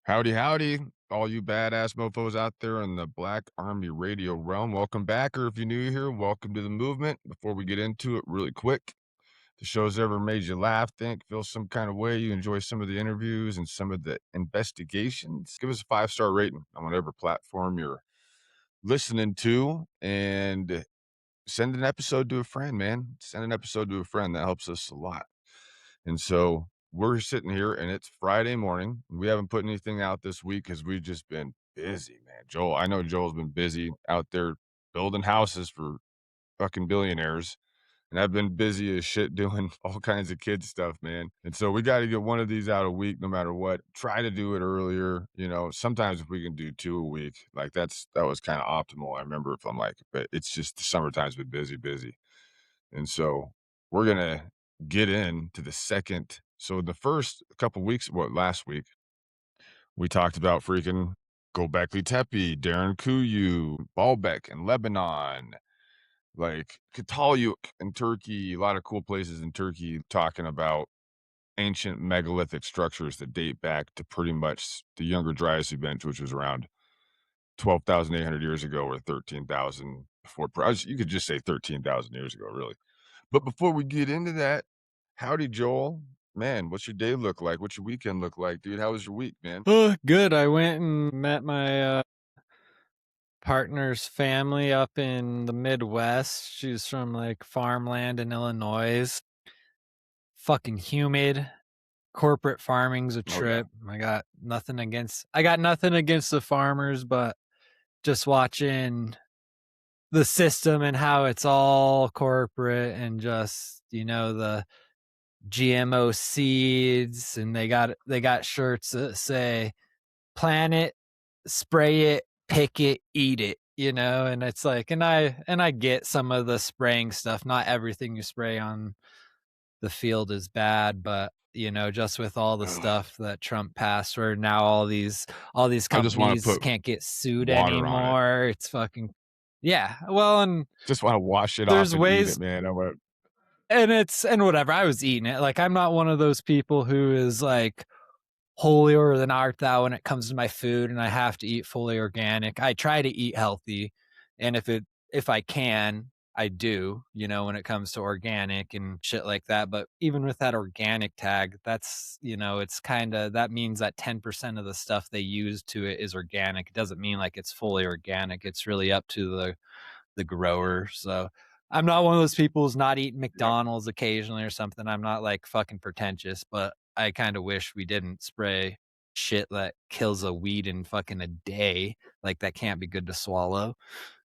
Howdy, howdy, all you badass mofos out there in the Black Army radio realm. Welcome back, or if you're new here, welcome to the movement. Before we get into it, really quick, the show's ever made you laugh, think, feel some kind of way, you enjoy some of the interviews and some of the investigations, give us a 5-star rating on whatever platform you're listening to, and send an episode to a friend, man. Send an episode to a friend. That helps us a lot. And so we're sitting here and it's Friday morning. We haven't put anything out this week because we've just been busy, man. I know Joel's been busy out there building houses for fucking billionaires. And I've been busy as shit doing all kinds of kid stuff, man. And so we got to get one of these out a week no matter what. Try to do it earlier. Sometimes if we can do two a week, like that was kind of optimal. I remember if I'm like, but it's just the summertime's been busy, busy. And so we're gonna get into the second. So the first couple weeks, last week, we talked about freaking Gobekli Tepe, Darren Kuyu, Baalbek in Lebanon, like Cataluyuk in Turkey, a lot of cool places in Turkey talking about ancient megalithic structures that date back to pretty much the Younger Dryas event, which was around 12,800 years ago or 13,000 before. You could just say 13,000 years ago, really. But before we get into that, howdy, Joel. Man, what's your day look like? What's your weekend look like, dude? How was your week, man? Oh, good. I went and met my partner's family up in the Midwest. She's from like farmland in Illinois. Fucking humid. Corporate farming's a Oh yeah. trip. I got nothing against the farmers, but just watching the system and how it's all corporate and just, the GMO seeds, and they got shirts that say plant it, spray it, pick it, eat it, and it's like, and I get some of the spraying stuff. Not everything you spray on the field is bad, but just with all the Ugh. stuff that Trump passed where now all these I just want to companies put can't get sued water on it. anymore. It's fucking, yeah. Well, and Just want to wash it off there's and eat it, ways, man. and whatever. I was eating it. Like, I'm not one of those people who is like holier than art thou when it comes to my food, and I have to eat fully organic. I try to eat healthy, and if I can, I do, when it comes to organic and shit like that. But even with that organic tag, that's, it's kind of, that means that 10% of the stuff they use to it is organic. It doesn't mean like it's fully organic. It's really up to the grower. So I'm not one of those people who's not eating Yep. McDonald's occasionally or something. I'm not like fucking pretentious, but I kind of wish we didn't spray shit that kills a weed in fucking a day. Like, that can't be good to swallow,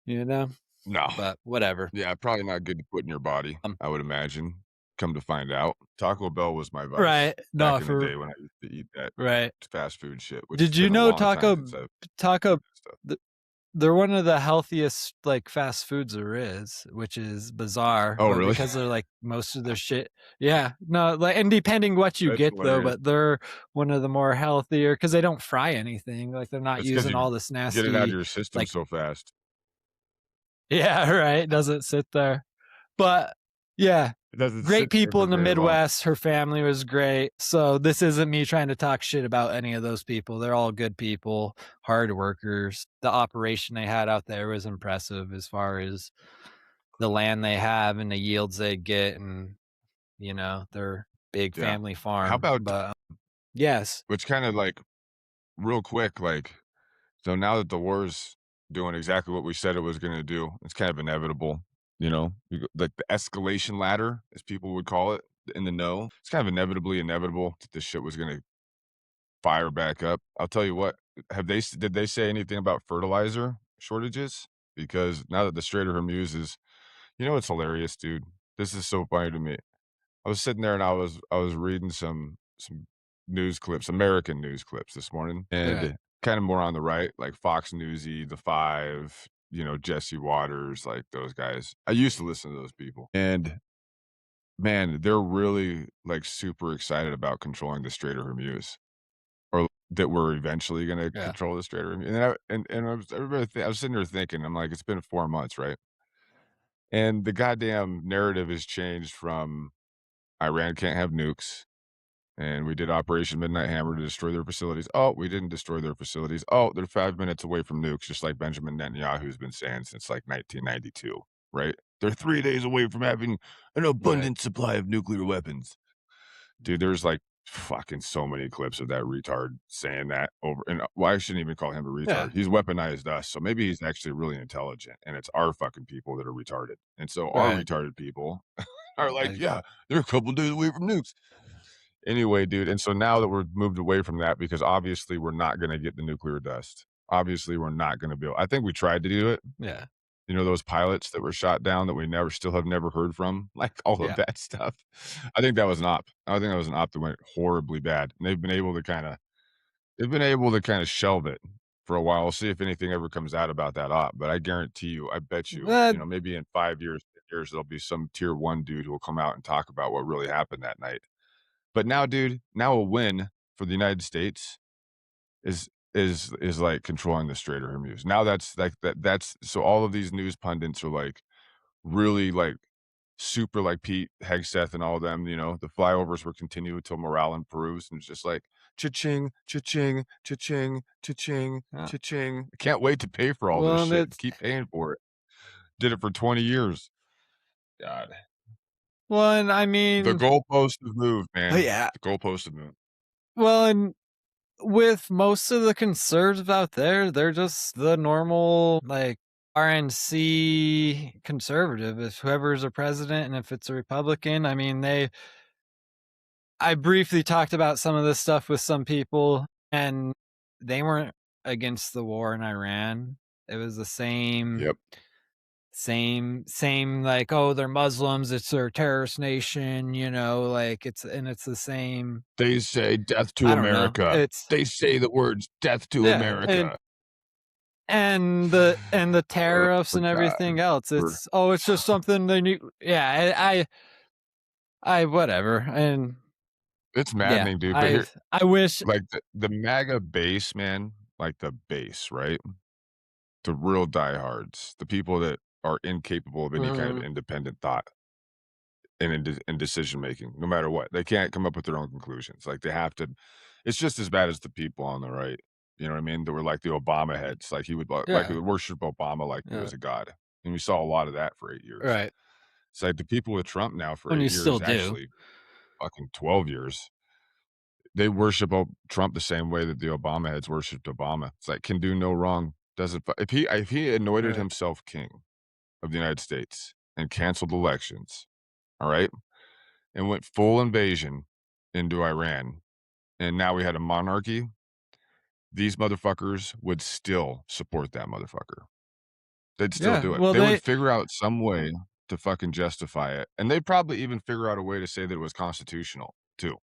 you know? No. But whatever. Yeah, probably not good to put in your body, Um, I would imagine. Come to find out, Taco Bell was my vice right. back No, in the for day when I used to eat that right. fast food shit, which Did has you been a know long time Taco since I've Taco eaten that stuff. th- they're one of the healthiest like fast foods there is, which is bizarre, Oh, but really? because they're like most of their shit. Yeah. No, like, and depending what you That's get though, hilarious. but they're one of the more healthier because they don't fry anything. Like, they're not It's because using you all this get it out of nasty, your system like, so fast. yeah, right. Doesn't sit there. But yeah, It doesn't sit great there people for in the very long. Midwest. Her family was great. So this isn't me trying to talk shit about any of those people. They're all good people, hard workers. The operation they had out there was impressive as far as the land they have and the yields they get, and their big Yeah. family How farm. about But yes, which kinda, like, real quick, like, so now that the war's doing exactly what we said it was gonna do, it's kind of inevitable, like, the escalation ladder, as people would call it in the know, it's kind of inevitably inevitable that this shit was gonna fire back up. I'll tell you what, did they say anything about fertilizer shortages? Because now that the Strait of Hormuz is it's hilarious, dude. This is so funny to me. I was sitting there and I was reading some news clips, American news clips this morning, right. and kind of more on the right, like Fox Newsy, The Five, Jesse Waters, like those guys. I used to listen to those people. And man, they're really like super excited about controlling the Strait of Hormuz, or that we're eventually gonna Yeah. control the Strait of Hormuz. And I was sitting there thinking, I'm like, it's been 4 months, right? And the goddamn narrative has changed from Iran can't have nukes and we did Operation Midnight Hammer to destroy their facilities. Oh, we didn't destroy their facilities. Oh, they're 5 minutes away from nukes, just like Benjamin Netanyahu's been saying since, like, 1992, right? They're 3 days away from having an Right. abundant supply of nuclear weapons. Dude, there's, like, fucking so many clips of that retard saying that over and, well, I shouldn't even call him a Yeah. retard. He's weaponized us, so maybe he's actually really intelligent, and it's our fucking people that are retarded, and so our Right. retarded people are like, Like, "Yeah, they're a couple days away from nukes." Anyway, dude, and so now that we're moved away from that because obviously we're not gonna get the nuclear dust. Obviously, we're not gonna be able I think we tried to do it. yeah. You know, those pilots that were shot down that we never still have never heard from, like, all of Yeah. that stuff. I think that was an op. I think that was an op that went horribly bad, and they've been able to kinda shelve it for a while. We'll see if anything ever comes out about that op, but I guarantee you, I bet you, Uh, you know, maybe in 5 years, 10 years, there'll be some tier 1 dude who will come out and talk about what really happened that night. But now, dude, now a win for the United States is like controlling the Strait of Hormuz. Now that's like that's so all of these news pundits are like really like super like Pete Hegseth and all of them, you know, the flyovers will continue until morale improves. And it's just like cha-ching, cha-ching, cha-ching, cha-ching, yeah. cha-ching. I can't wait to pay for all this Well, shit. it's Keep paying for it. Did it for 20 years. God. well, and I The mean, goalposts have moved, oh, man. yeah. The goalposts have moved. Well, and with most of the conservatives out there, they're just the normal, like, RNC conservative. If whoever's a president and if it's a Republican, I mean, I briefly talked about some of this stuff with some people, and they weren't against the war in Iran. It was the same Yep. same like, "Oh, they're Muslims, it's their terrorist nation," like, it's the same. They say death to I don't know. America. It's They say the words death to yeah, and America. and the Oh tariffs my and god. everything else, We're it's just something they need. Yeah, I whatever, and it's yeah, maddening, dude, but I here I wish. like, the MAGA base, man, like, the base, right? The real diehards, the people that are incapable of any kind of Mhm. independent thought and in decision making, no matter what. They can't come up with their own conclusions, like, they have to it's just as bad as the people on the right, you know what I mean? That were like the Obama heads, like, he would like, Yeah, worship Obama like he yeah, was a god, and we saw a lot of that for 8 years. right, It's like the people with Trump now for and 8 you still years, do. actually fucking 12 years, they worship Trump the same way that the Obama heads worshipped Obama. It's like, can do no wrong, doesn't if he anointed Right. himself king of the United States and canceled elections, all right, and went full invasion into Iran, and now we had a monarchy, these motherfuckers would still support that motherfucker. They'd still Yeah, do it. well, They would they figure out some way to fucking justify it, and they'd probably even figure out a way to say that it was constitutional too.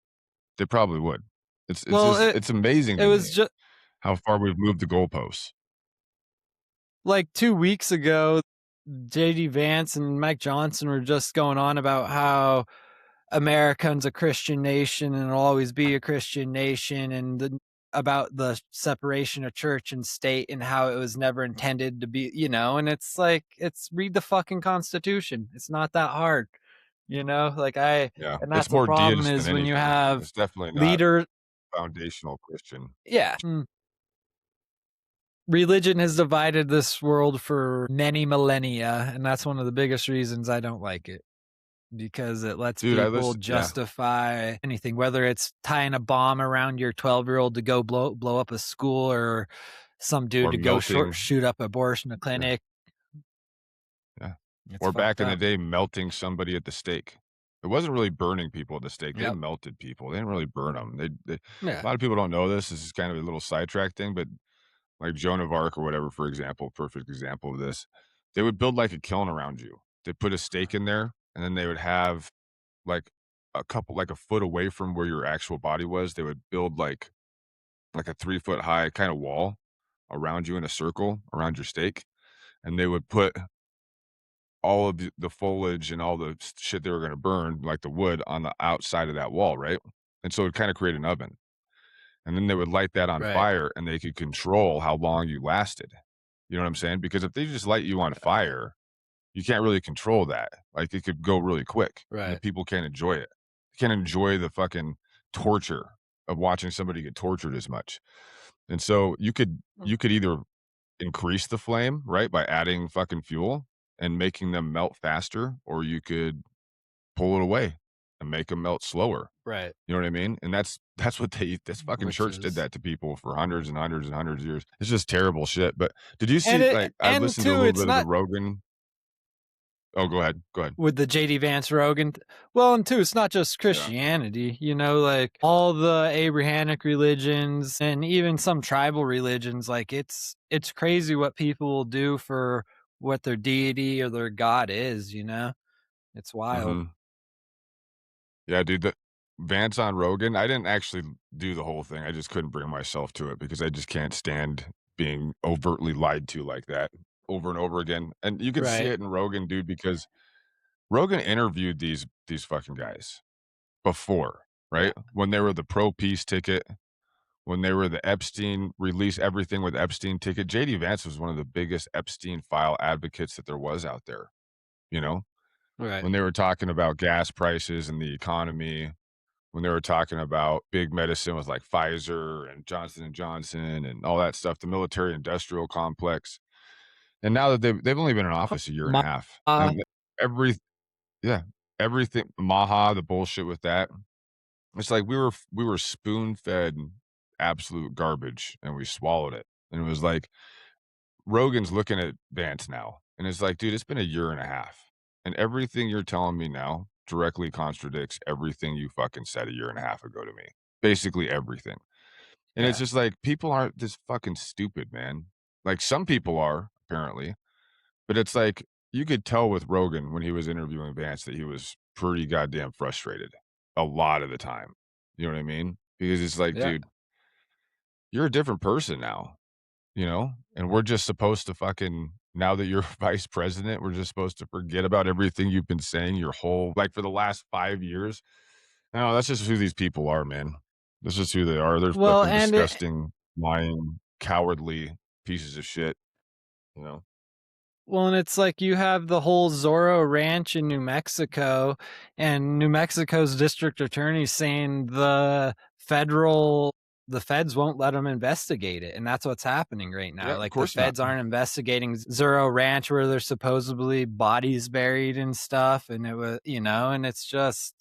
They probably would. It's well, just it's amazing it to was me just how far we've moved the goalposts. like 2 weeks ago, JD Vance and Mike Johnson were just going on about how America's a Christian nation and it'll always be a Christian nation, and about the separation of church and state and how it was never intended to be, and it's like, it's read the fucking Constitution. It's not that hard, like Yeah, and it's that's the more problem deist than is when you anything. have It's definitely not leader. foundational Christian. Yeah. Religion has divided this world for many millennia, and that's one of the biggest reasons I don't like it. Because it lets Dude, I people listen yeah, justify anything, whether it's tying a bomb around your 12-year-old to go blow up a school, or some dude or to go melting shoot up abortion yeah, clinic. yeah. It's Or back fucked in the up. day, melting somebody at the stake. It wasn't really burning people at the stake, they Yep. melted people, they didn't really burn them. They a Yeah. lot of people don't know this is kind of a little sidetrack thing, but, like, Joan of Arc or whatever, for example, perfect example of this, they would build, like, a kiln around you. They'd put a stake in there, and then they would have, like, a foot away from where your actual body was, they would build, like a 3-foot high kinda wall around you in a circle around your stake, and they would put all of the foliage and all the shit they were gonna burn, like the wood, on the outside of that wall, right? And so it kinda create an oven, and then they would light that on Right. fire, and they could control how long you lasted. You know what I'm saying? Because if they just light you on fire, you can't really control that. Like, it could go really quick, and the Right. people can't enjoy it. Can't enjoy the fucking torture of watching somebody get tortured as much. And so you could either increase the flame, right, by adding fucking fuel and making them melt faster, or you could pull it away and make them melt slower. Right. You know what I mean? And that's what they this fucking Which church did is that to people for hundreds and hundreds and hundreds of years. It's just terrible shit. But did you and see, it like, I and listened to a two, little it's bit of the not Rogan. Oh, go ahead. Go ahead. with the JD Vance Rogan. Well, and two, it's not just Yeah. Christianity, like all the Abrahamic religions and even some tribal religions, like it's crazy what people will do for what their deity or their god is. It's wild. Mhm. Yeah, dude, the Vance on Rogan, I didn't actually do the whole thing. I just couldn't bring myself to it because I just can't stand being overtly lied to like that over and over again. And you could see Right. it in Rogan, dude, because Rogan interviewed these fucking guys before, Yeah. right? When they were the pro peace ticket, when they were the Epstein release everything with Epstein ticket. JD Vance was one of the biggest Epstein file advocates that there was out there, you know? Right. When they were talking about gas prices and the economy, when they were talking about big medicine with like Pfizer and Johnson and Johnson and all that stuff, the military industrial complex. And now that they've only been in office a year and a Ma half, and every yeah, everything Maha, the bullshit with that. It's like we were spoon fed absolute garbage and we swallowed it. And it was like Rogan's looking at Vance now, and it's like, dude, it's been a year and a half, and everything you're telling me now directly contradicts everything you fucking said a year and a half ago to me. Basically everything. And it's Yeah. just like people aren't this fucking stupid, man. Like some people are, apparently, but it's like you could tell with Rogan when he was interviewing Vance that he was pretty goddamn frustrated a lot of the time. You know what I mean? Because it's like, Yeah. dude, you're a different person now. You know? And we're just supposed to fucking now that you're vice president, we're just supposed to forget about everything you've been saying your whole like, for the last 5 years. No, that's just who these people are, man. That's just who they are. They're Well, fucking and it disgusting, lying, cowardly pieces of shit, you know? Well, and it's like you have the whole Zorro Ranch in New Mexico, and New Mexico's district attorney saying the feds won't let them investigate it, and that's what's happening right now. Yeah, of Like the course not. feds aren't investigating Zorro Ranch where there's supposedly bodies buried and stuff, and and it's just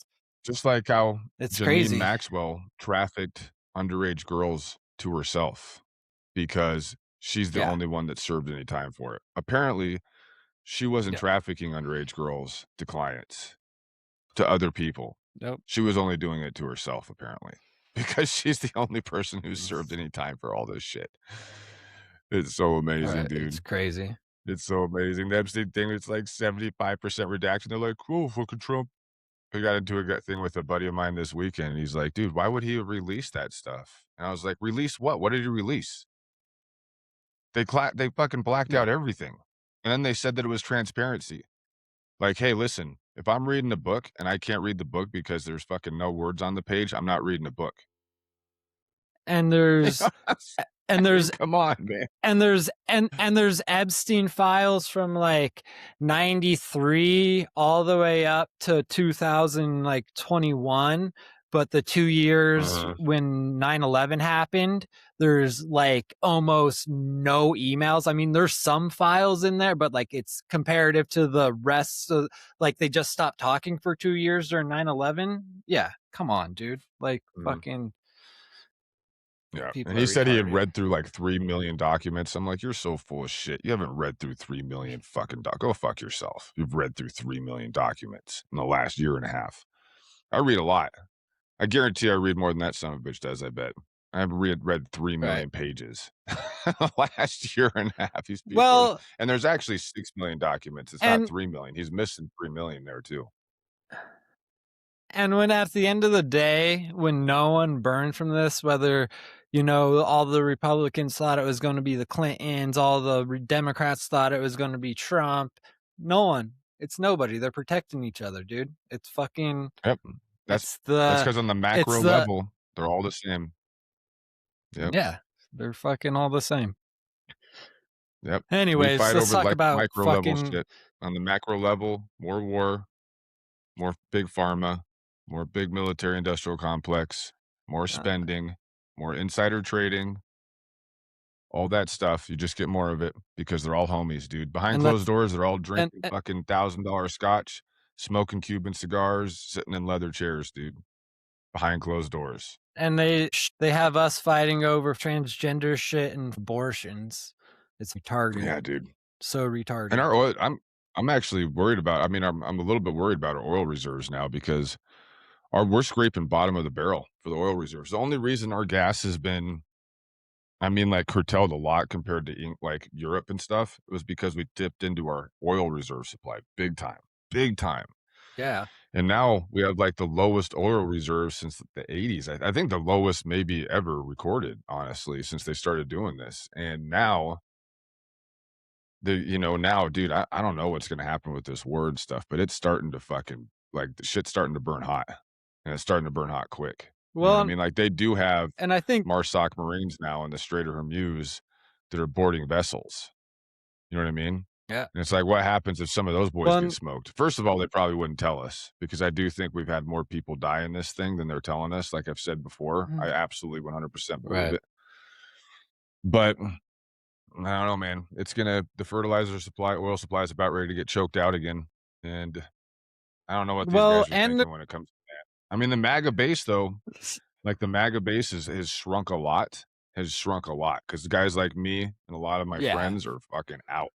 Just like how it's Janine crazy. Maxwell trafficked underage girls to herself because she's the Yeah. only one that served any time for it. Apparently, she wasn't Yep. trafficking underage girls to clients, to other people. Nope. She was only doing it to herself, apparently, because she's the only person who's served It's any time for all this shit. It's so amazing, Right. It's dude. crazy. It's so amazing. The Epstein thing, it's like 75% redaction. They're like, cool, fucking Trump. I got into a thing with a buddy of mine this weekend, and he's like, dude, why would he release that stuff? And I was like, release what? What did he release? They fucking blacked Yeah. out everything. And then they said that it was transparency. Like, "Hey, listen, if I'm reading a book and I can't read the book because there's fucking no words on the page, I'm not reading a book." And You know there's what I'm saying? and I mean, there's come on, man. there's Epstein files from like 93 all the way up to 2000 like 21, but the 2 years Uh-huh. when 9/11 happened, there's like almost no emails. I mean, there's some files in there, but like it's comparative to the rest of like they just stopped talking for 2 years during 9/11. Yeah, come on, dude. Like Mhm. fucking Yeah, and people he are said he had retarded. read through, like, 3,000,000 documents. I'm like, "You're so full of shit. You haven't read through 3,000,000 fucking go fuck yourself. You've read through 3,000,000 documents in the last year and a half." I read a lot. I guarantee I read more than that son of a bitch does, I bet. I've read Right. 3,000,000 pages the last year and a half. These people are Well, and there's actually 6,000,000 documents. It's not and 3,000,000. He's missing 3,000,000 there too. when at the end of the day, when no one burned from this, whether all the Republicans thought it was going to be the Clintons, all the Democrats thought it was going to be Trump, no one. It's nobody. They're protecting each other, dude. It's fucking. Yep. That's It's that's the. because on the It's macro the. level, they're all the same. Yep. Yeah, they're fucking all the same. Yep. We Anyways, fight let's over, talk like, about micro level fucking. shit. On the macro level, more war, more big pharma, more big military industrial complex. more spending, more insider trading, all that stuff. You just get more of it because they're all homies, dude. Behind and closed that's doors, they're all and drinking fucking $1,000 scotch, smoking Cuban cigars, sitting in leather chairs, dude. Behind closed doors. and they have us fighting over transgender shit and abortions. It's retarded. Yeah, dude. So And retarded. our oil, I'm actually worried about. I mean, I'm a little bit worried about our oil reserves now because we're scraping bottom of the barrel for the oil reserves. The only reason our gas has been, I mean, like curtailed a lot compared to like Europe and stuff was because we dipped into our oil reserve supply big time. Yeah. And now we have like the lowest oil reserves since the 80s. I think the lowest maybe ever recorded, honestly, since they started doing this. And now now, dude, I don't know what's gonna happen with this word stuff, but it's starting to fucking like the shit's starting to burn hot. And it's starting to burn hot quick. You know what I Well, mean? Like they do have and I think MARSOC Marines now in the Strait of Hormuz that are boarding vessels. You know what I mean? yeah. And it's like, what happens if some of those boys get Well, smoked? First of all, they probably wouldn't tell us because I do think we've had more people die in this thing than they're telling us. Like I've said before, I absolutely 100% believe right. it. But I don't know, man. The fertilizer supply, oil supply is about ready to get choked out again. And I don't know what these Well, guys are and thinking when it comes to that. I mean, the MAGA base, though, like the MAGA base has shrunk a lot, because guys like me and a lot of my yeah. friends are fucking out,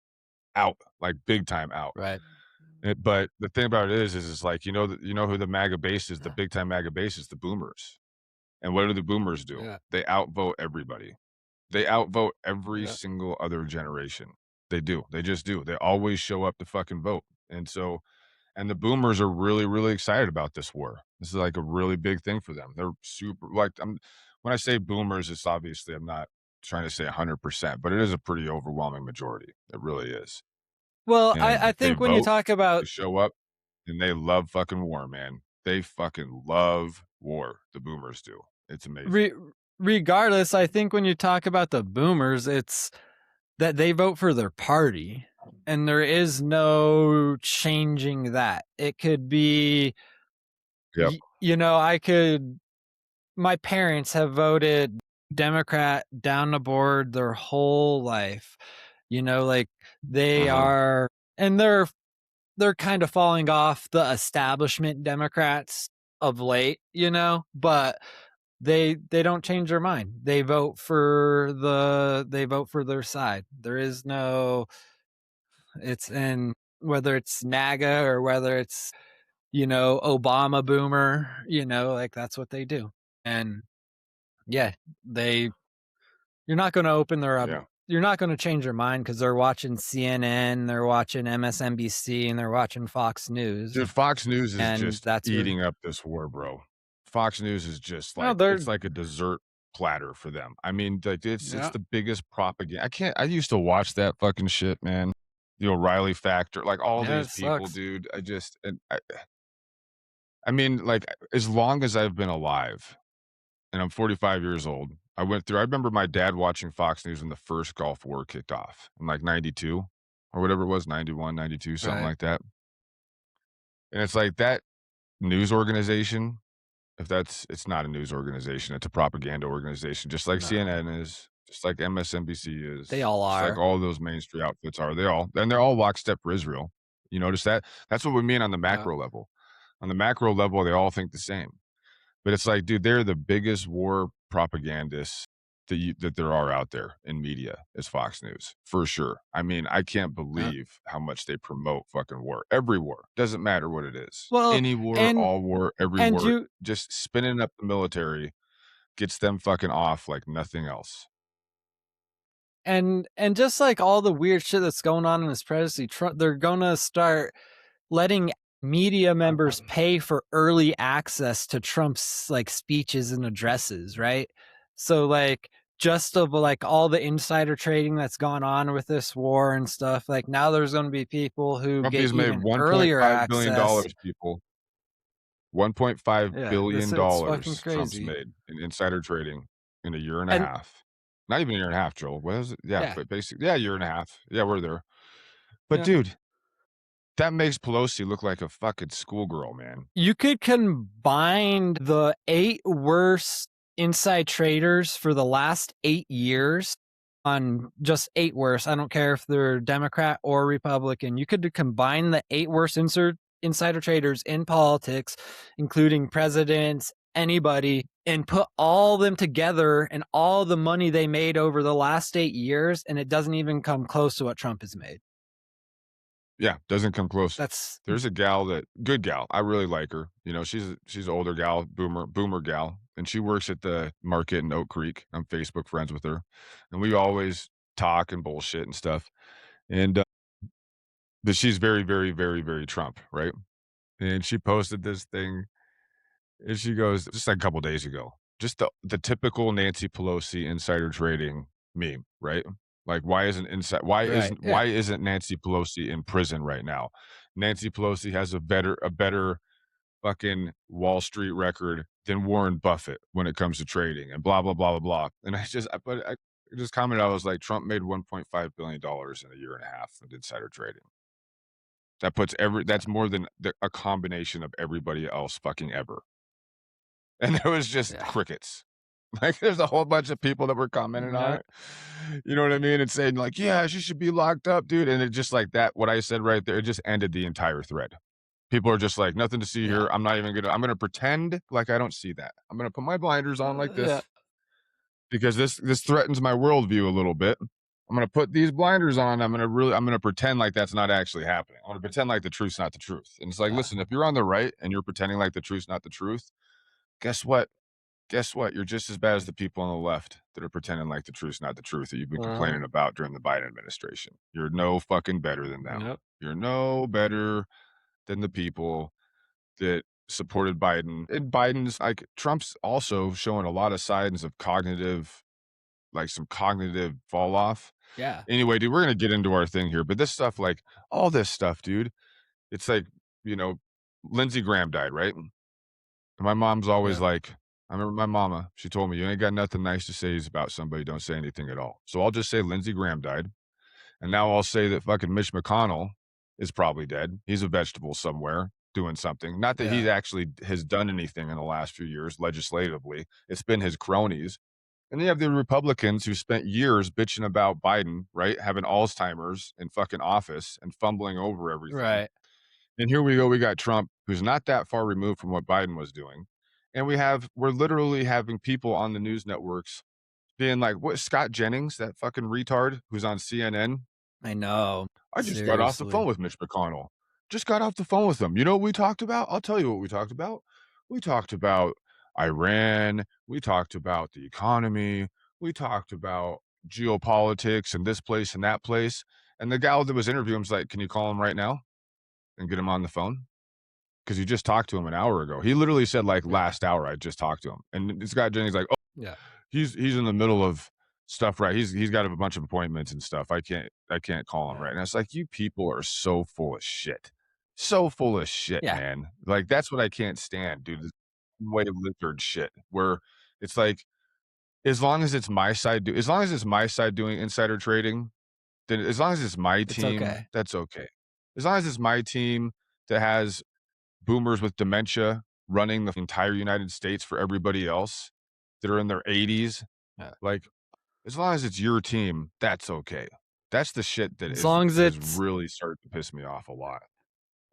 like big time out. Right. But the thing about it is like, you know who the MAGA base is, the big time MAGA base is the boomers. And what do the boomers do? Yeah. They outvote everybody. They outvote every Yeah. single other generation. They do. They just do. They always show up to fucking vote. And the boomers are really, really excited about this war. This is like a really big thing for them. They're super like when I say boomers, it's obviously I'm not trying to say 100%, but it is a pretty overwhelming majority. It really is. Well, I And they think when you vote, talk they about show up, and they love fucking war, man. They fucking love war. The boomers do. It's amazing. re- regardless, I think when you talk about the boomers, it's that they vote for their party, and there is no changing that. It could be, Yep. I could. My parents have voted Democrat down the board their whole life. Like they Uh-huh. are, and they're kind of falling off the establishment Democrats of late, but they don't change their mind. They vote for their side. There is no it's in whether it's NAGA or whether it's, Obama boomer, like that's what they do. And yeah, they you're not going to open their up Yeah. you're not going to change their mind because they're watching CNN, they're watching MSNBC, and they're watching Fox News, Dude, Fox News is and just that's where eating up this war, bro. Fox News is just no, like they're it's like a dessert platter for them. I mean, like it's yeah, the biggest propaganda. I used to watch that fucking shit, man. The O'Reilly factor, like all yeah, these it people, sucks. dude. I mean, like as long as I've been alive, and I'm 45 years old, I remember my dad watching Fox News when the first Gulf War kicked off in like 92 or whatever it was, 91, 92, something Right. like that. And it's like that news organization, if that's it's not a news organization, it's a propaganda organization, just like No, CNN is, just like MSNBC they is, all just like are. all those mainstream outfits are. They're all lockstep for Israel. You notice that? That's what we mean on the Yeah. macro level. On the macro level, they all think the same. But it's like, dude, they're the biggest war propagandists that there are out there in media is Fox News, for sure. I mean, I can't Yeah. believe how much they promote fucking war. Every war. Doesn't matter what it is. Well, Any war, and all war, every and war. you Just spinning up the military gets them fucking off like nothing else. and just like all the weird shit that's going on in this presidency, Trump, they're gonna start letting media members pay for early access to Trump's like speeches and addresses, right? So like just of like all the insider trading that's gone on with this war and stuff, like now there's going to be people who Trump get has made even earlier $1.5 billion, access. people. $1.5 Yeah, billion it's fucking Trump's crazy. made in insider trading in a year and a And half. Not even a year and a half, Joel. What is it? Yeah, yeah, but basically, yeah, a year and a half. Yeah, we're there. But yeah. dude, that makes Pelosi look like a fucking schoolgirl, man. You could combine the 8 worst inside traders for the last 8 years on just 8 worst. I don't care if they're Democrat or Republican. You could combine the 8 worst insider traders in politics, including presidents, anybody, and put all them together and all the money they made over the last 8 years, and it doesn't even come close to what Trump has made. Yeah, doesn't come close. That's There's a gal that good gal, I really like her, you know, she's an older gal, boomer gal, and she works at the market in Oak Creek. I'm Facebook friends with her, and we always talk and bullshit and stuff, and, but she's very, very, very, very Trump, right? And she posted this thing, and she goes just like a couple days ago, just the typical Nancy Pelosi insider trading meme, right? Like, right. Yeah. why isn't Nancy Pelosi in prison right now? Nancy Pelosi has a better fucking Wall Street record than Warren Buffett when it comes to trading and blah, blah, blah, blah, blah. And I just commented, I was like, Trump made $1.5 billion in a year and a half in insider trading. That's more than a combination of everybody else fucking ever. And there was just Yeah. crickets. Like, there's a whole bunch of people that were commenting on Yeah. it. You know what I mean? And saying like, "Yeah, she should be locked up, dude." And it just like that, what I said right there, it just ended the entire thread. People are just like, "Nothing to see Yeah. here. I'm gonna pretend like I don't see that. I'm gonna put my blinders on like Yeah. this because this threatens my worldview a little bit. I'm gonna put these blinders on. I'm gonna pretend like that's not actually happening. I'm gonna pretend like the truth's not the truth." And it's like, Yeah. listen, if you're on the right and you're pretending like the truth's not the truth, guess what? Guess what? You're just as bad as the people on the left that are pretending like the truth's not the truth that you've been Uh-huh. complaining about during the Biden administration. You're no fucking better than them. Yep. You're no better than the people that supported Biden. And Biden's like Trump's also showing a lot of signs of some cognitive fall off. Yeah. Anyway, dude, we're gonna get into our thing here, but this stuff, like all this stuff, dude, it's like, you know, Lindsey Graham died, right? And my mom's always Yep. like, I remember my mama, she told me, "You ain't got nothing nice to say about somebody, don't say anything at all." So I'll just say Lindsey Graham died, and now I'll say that fucking Mitch McConnell is probably dead. He's a vegetable somewhere doing something. Not that he Yeah. actually has done anything in the last few years legislatively. It's been his cronies. And then you have the Republicans who spent years bitching about Biden, right? Having Alzheimer's in fucking office and fumbling over everything. Right. And here we go, we got Trump, who's not that far removed from what Biden was doing. And we're literally having people on the news networks being like, "What, Scott Jennings, that fucking retard who's on CNN? I know. I just got off the phone Seriously. with Mitch McConnell. Just got off the phone with him. You know what we talked about? I'll tell you what we talked about. We talked about Iran. We talked about the economy. We talked about geopolitics and this place and that place." And the gal that was interviewing was like, "Can you call him right now and get him on the phone? Because you just talked to him an hour ago." He literally said, like, Yeah. "Last hour, I just talked to him." And Scott Jennings like, "Oh, Yeah. he's in the middle of stuff, right? He's got a bunch of appointments and stuff. I can't call him Yeah. right." And it's like, you people are so full of shit. So full of shit, Yeah. man. Like, that's what I can't stand, dude, this way lizard shit where it's like, as long as it's my side doing insider trading, then as long as it's my It's team, okay. that's okay. As long as it's my team that has boomers with dementia running the entire United States for everybody else that are in their 80s, Yeah. like, as long as it's your team, that's okay. That's the shit that As is long as has it's really started to piss me off a lot.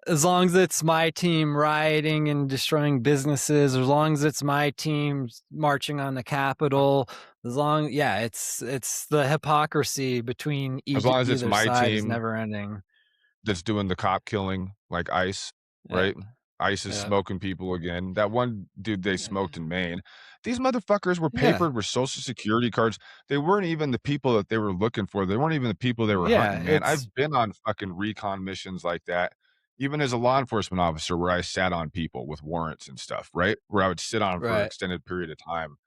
as long as it's my team rioting and destroying businesses, as long as it's my team marching on the Capitol, as long yeah, it's the hypocrisy between As each long as it's either my side is team never ending. that's doing the cop killing, like ICE, Yeah. right? ICE is Yeah. smoking people again. That one dude they smoked in Maine. These motherfuckers were Yeah. papered with Social Security cards. They weren't even the people that they were looking for. They weren't even the people they were Yeah, hunting, man. it's I've been on fucking recon missions like that, even as a law enforcement officer, where I sat on people with warrants and stuff, right? Where I would sit on 'em for an right. extended period of time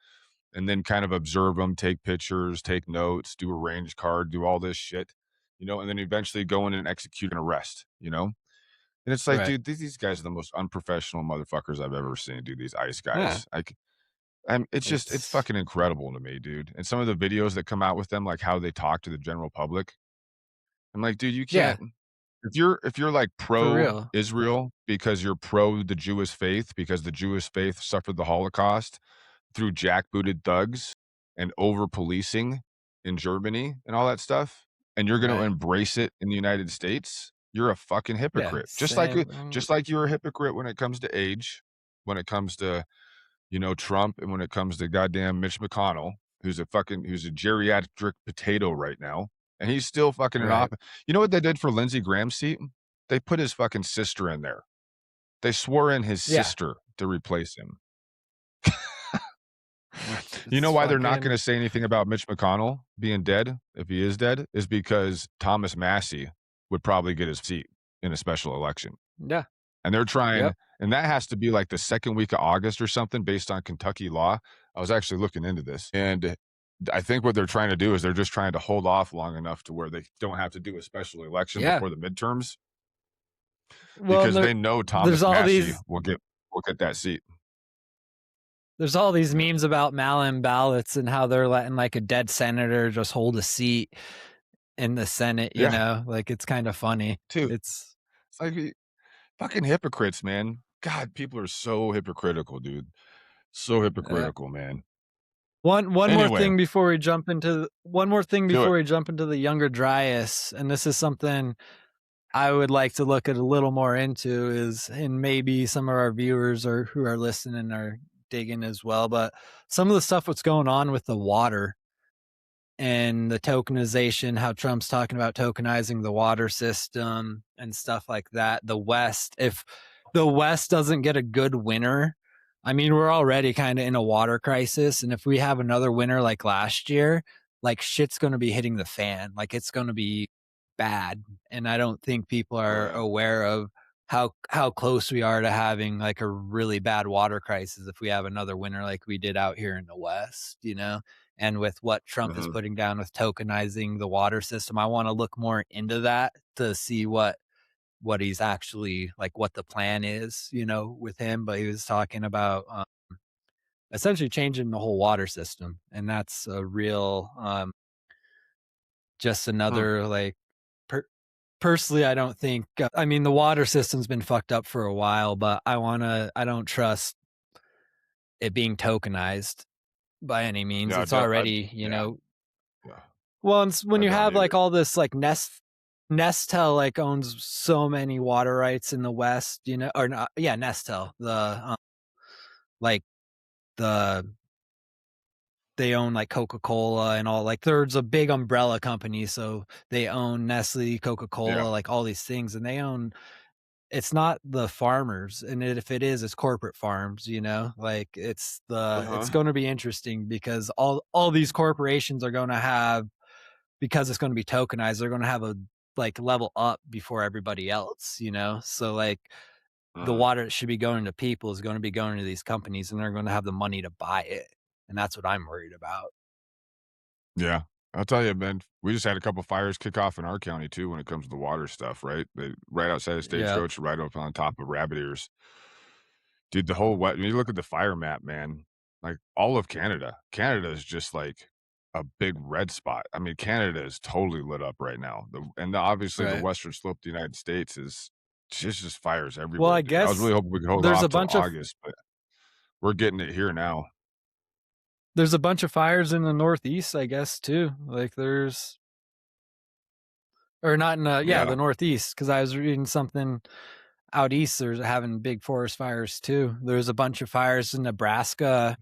and then kind of observe them, take pictures, take notes, do a range card, do all this shit, and then eventually go in and execute an arrest, And it's like, Right. dude, these guys are the most unprofessional motherfuckers I've ever seen, dude, these ICE Yeah. guys. It's It's fucking incredible to me, dude. And some of the videos that come out with them, like how they talk to the general public, I'm like, dude, you yeah, can't if you're like for pro real. Israel because you're pro the Jewish faith because the Jewish faith suffered the Holocaust, through jackbooted thugs and over policing in Germany and all that stuff, and you're gonna Right. embrace it in the United States, you're a fucking Yeah. hypocrite. Same. Just like you're a hypocrite when it comes to age, when it comes to, Trump, and when it comes to goddamn Mitch McConnell, who's a geriatric potato right now, and he's still fucking an Right. op You know what they did for Lindsey Graham's seat? They put his fucking sister in there. They swore in his Yeah. sister to replace him. You know It's why they're not gonna fucking say anything about Mitch McConnell being dead, if he is dead, is because Thomas Massie would probably get his seat in a special election. yeah. And they're trying Yep. and that has to be, like, the 2nd week of August or something based on Kentucky law. I was actually looking into this, and I think what they're trying to do is they're just trying to hold off long enough to where they don't have to do a special election Yeah. before the midterms Well, and because they know there's Thomas all Massie these will get that seat. there's all these Yeah. memes about mail-in ballots and how they're letting like a dead senator just hold a seat in the Senate, Yeah, like it's kind of funny. dude, It's it's like fucking hypocrites, man. God, people are so hypocritical, dude. So uh, hypocritical, man. one more Anyway, thing before we jump into do it. the Younger Dryas, and this is something I would like to look at a little more into is, and maybe some of our viewers or who are listening are digging as well, but some of the stuff what's going on with the water and the tokenization, how Trump's talking about tokenizing the water system and stuff like that. If the West doesn't get a good winter, I mean, we're already kind of in a water crisis. And if we have another winter like last year, like shit's going to be hitting the fan. Like it's going to be bad. And I don't think people Oh, are yeah. aware of how close we are to having like a really bad water crisis if we have another winter like we did out here in the West. And with what Trump is Mhm. putting down with tokenizing the water system, I want to look more into that to see what he's actually like, what the plan is, with him. But he was talking about essentially changing the whole water system, and that's a real just Hmm. another like. Per- Personally, I don't think. I mean, the water system's been fucked up for a while, but I don't trust it being tokenized by any means. Yeah, It's already, yeah, yeah. well, and when I you don't have like either. all this like Nestle like owns so many water rights in the West, or not, yeah, Nestle, like the they own like Coca-Cola and all, like there's a big umbrella company, so they own Nestle, Yeah. Coca-Cola, like all these things, and they own, it's not the farmers, and if it is, it's corporate farms, like it's Uh-huh. going to be interesting because all these corporations are going to have, because it's going to be tokenized, they're going to have a like level up before everybody else, so like the Mhm. water that should be going to people is going to be going to these companies, and they're going to have the money to buy it, and that's what I'm worried about. Yeah. I'll tell you, man, we just had a couple fires kick off in our county too when it comes to the water stuff, right? Right outside of Yeah. Stagecoach, right up on top of Rabbit Ears. Dude, the whole when you look at the fire map, man, like all of Canada. Canada is just like a big red spot. I mean, Canada is totally lit up right now. Obviously the Right. western slope of the United States is just fires Well, everywhere, I dude. I was guess really hoping we could hold there's off a till bunch of August, but we're getting it here now. fires in the Northeast, I guess, too. Like there's, or not in Yeah. the Northeast, because I was reading something out east. There's having big forest fires too. There's a bunch of fires in Nebraska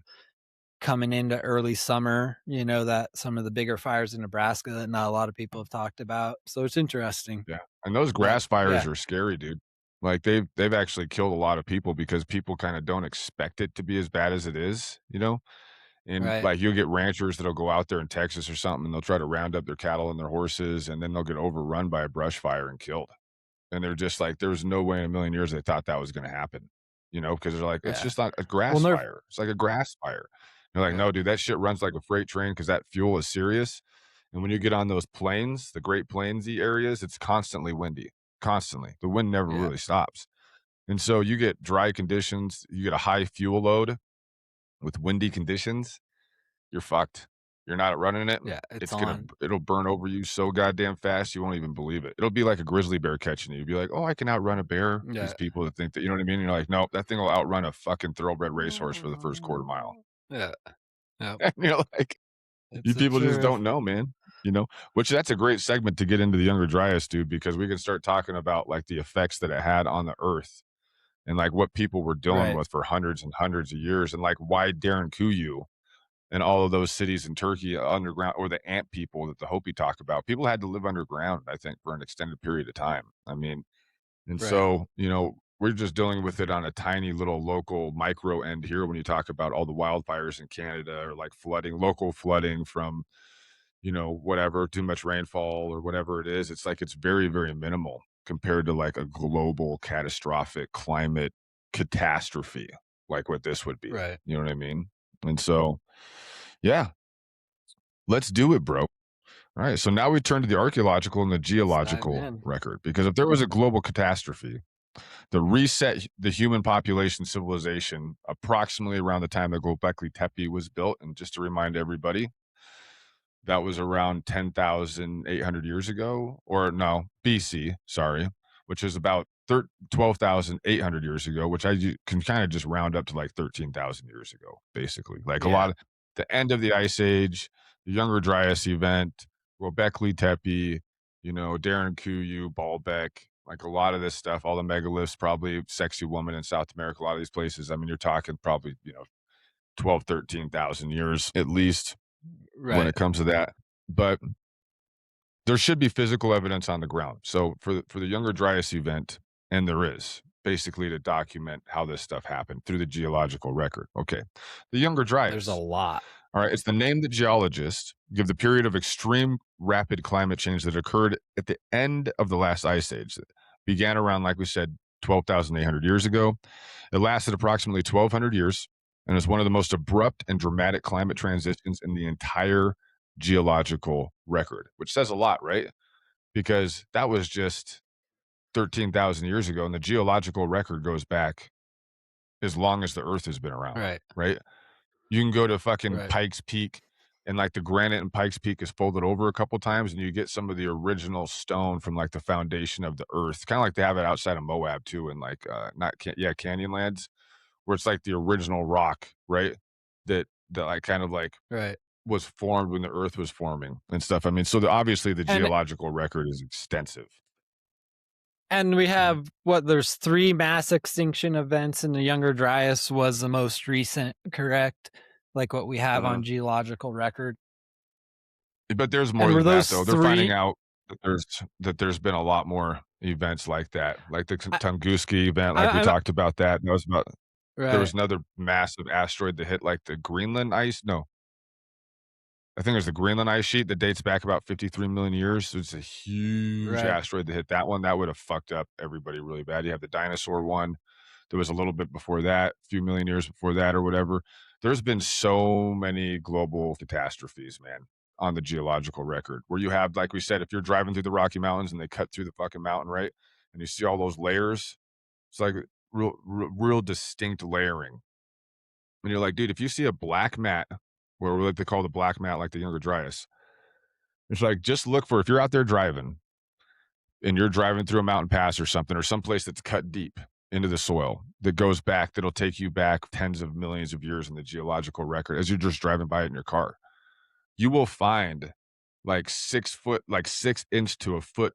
coming into early summer. That some of the bigger fires in Nebraska that not a lot of people have talked about. So it's interesting. Yeah, and those But grass fires yeah, are scary, dude. Like, they've actually killed a lot of people because people kinda don't expect it to be as bad as it is, you know? And, right. like, you'll get ranchers that'll go out there in Texas or something, and they'll try to round up their cattle and their horses, and then they'll get overrun by a brush fire and killed. And they're just like, "There's no way in a million years they thought that was gonna happen," because they're like, "It's Yeah. just not a Well, grass fire. It's like a grass fire." They're like, yeah, "No, dude, that shit runs like a freight train because that fuel is serious, and when you get on those plains, the Great Plainsy areas, it's constantly windy, constantly. The wind never yeah, really stops, and so you get dry conditions, you get a high fuel load with windy conditions, you're fucked. You're not running it. yeah. It's on. It'll burn over you so goddamn fast, you won't even believe it. It'll be like a grizzly bear catching you. You'll be like, "Oh, I can outrun a bear." Yeah. These people that think that you know what I mean? You're like, "Nope, that thing will outrun a fucking thoroughbred racehorse for the first quarter mile." Yeah. Yep. And you're like, It's you the people just truth. don't know, man. Which that's a great segment to get into the Younger Dryas, dude, because we can start talking about like the effects that it had on the earth and like what people were dealing Right. with for hundreds and hundreds of years and like why Darren Kuyu and all of those cities in Turkey underground or the ant people that the Hopi talk about, people had to live underground, I think, for an extended period of time. I mean, and Right. so, we're just dealing with it on a tiny little local micro end here when you talk about all the wildfires in Canada or like flooding, local flooding from, whatever, too much rainfall or whatever it is. It's like it's very, very minimal compared to like a global catastrophic climate catastrophe, like what this would be. Right. You know what I mean? And so, yeah, let's do it, bro. All right. So now we turn to the archaeological and the Let's dive geological in. record because if there was a global catastrophe, the reset the human population civilization approximately around the time that Göbekli Tepe was built. And just to remind everybody, that was around 10,800 years ago, or no, BC, sorry, which is about 12,800 years ago, which can kind of just round up to like 13,000 years ago, basically. Like a Yeah. lot of the end of the Ice Age, the Younger Dryas event, Göbekli Tepe, Darren Kuyu, Baalbek, like a lot of this stuff, all the megaliths, probably Sexy Woman in South America, a lot of these places. I mean, you're talking probably, 12, 13,000 years at least when Right. it comes to that. But there should be physical evidence on the ground. So for the Younger Dryas event, and there is basically to document how this stuff happened through the geological record. Okay, the Younger There's a Dryas. lot. All right, it's the name that geologists give the period of extreme rapid climate change that occurred at the end of the last ice age. That began around, like we said, 12,800 years ago. It lasted approximately 1,200 years and is one of the most abrupt and dramatic climate transitions in the entire geological record, which says a lot, right? Because that was just 13,000 years ago, and the geological record goes back as long as the Earth has been around, Right. right? You can go to fucking Right. Pikes Peak, and like the granite in Pikes Peak is folded over a couple times, and you get some of the original stone from like the foundation of the Earth, kind of like they have it outside of Moab too, and like not yeah Canyonlands, where it's like the original rock, right? That like kind of like Right. was formed when the Earth was forming and stuff. I mean, so obviously the And geological record is extensive. and we Mhm. have there's 3 mass extinction events, and the Younger Dryas was the most recent, correct? Like what we have Uh-huh. on geological record. But there's more And were than that, those though. They're finding 3 out that there's been a lot more events like that, like the I Tunguski event, like we I'm talked about that. That was about there right. was another massive asteroid that hit like the Greenland ice. No, I think it was the Greenland ice sheet that dates back about 53 million years. So it's a huge Right. asteroid that hit that one. That would have fucked up everybody really bad. You have the dinosaur one. There was a little bit before that, a few million years before that or whatever. There's been so many global catastrophes, man, on the geological record where you have, like we said, if you're driving through the Rocky Mountains and they cut through the fucking mountain, right? And you see all those layers, it's like real distinct layering. And you're like, dude, if you see a black mat, where like they call the black mat, like the Younger Dryas, it's like just look for if you're out there driving and you're driving through a mountain pass or something, or someplace that's cut deep into the soil that goes back, that'll take you back tens of millions of years in the geological record as you're just driving by it in your car. You will find like 6 foot, like 6 inch to a foot,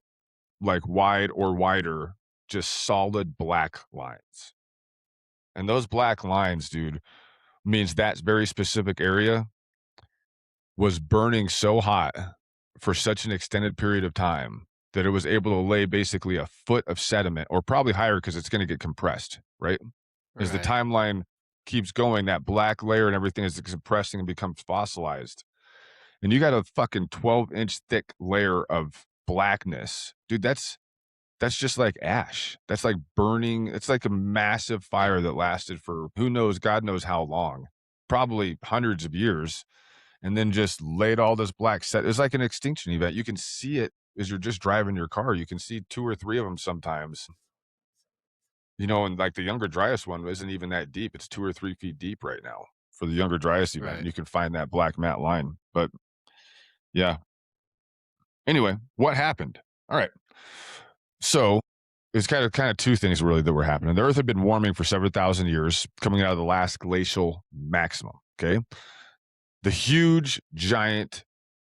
like wide or wider, just solid black lines. And those black lines, dude, means that very specific area was burning so hot for such an extended period of time that it was able to lay basically a foot of sediment or probably higher because it's going to get compressed, right? As the Right. timeline keeps going, that black layer and everything is compressing and becomes fossilized. And you got a fucking 12-inch thick layer of blackness. Dude, that's just like ash. That's like burning. It's like a massive Yeah. fire that lasted for who knows, God knows how long, probably hundreds of years, and then just laid all this black set. It's like an extinction event. You can see it as you're just driving your car. You can see two or three of them sometimes. And like the Younger Dryas one isn't even that deep. It's 2 or 3 feet deep right now for the Younger Dryas event. And Right. you can find that black matte line. But yeah. Anyway, what happened? All right. So it's kind of two things really that were happening. The Earth had been warming for several thousand years, coming out of the last glacial maximum. Okay. The huge, giant,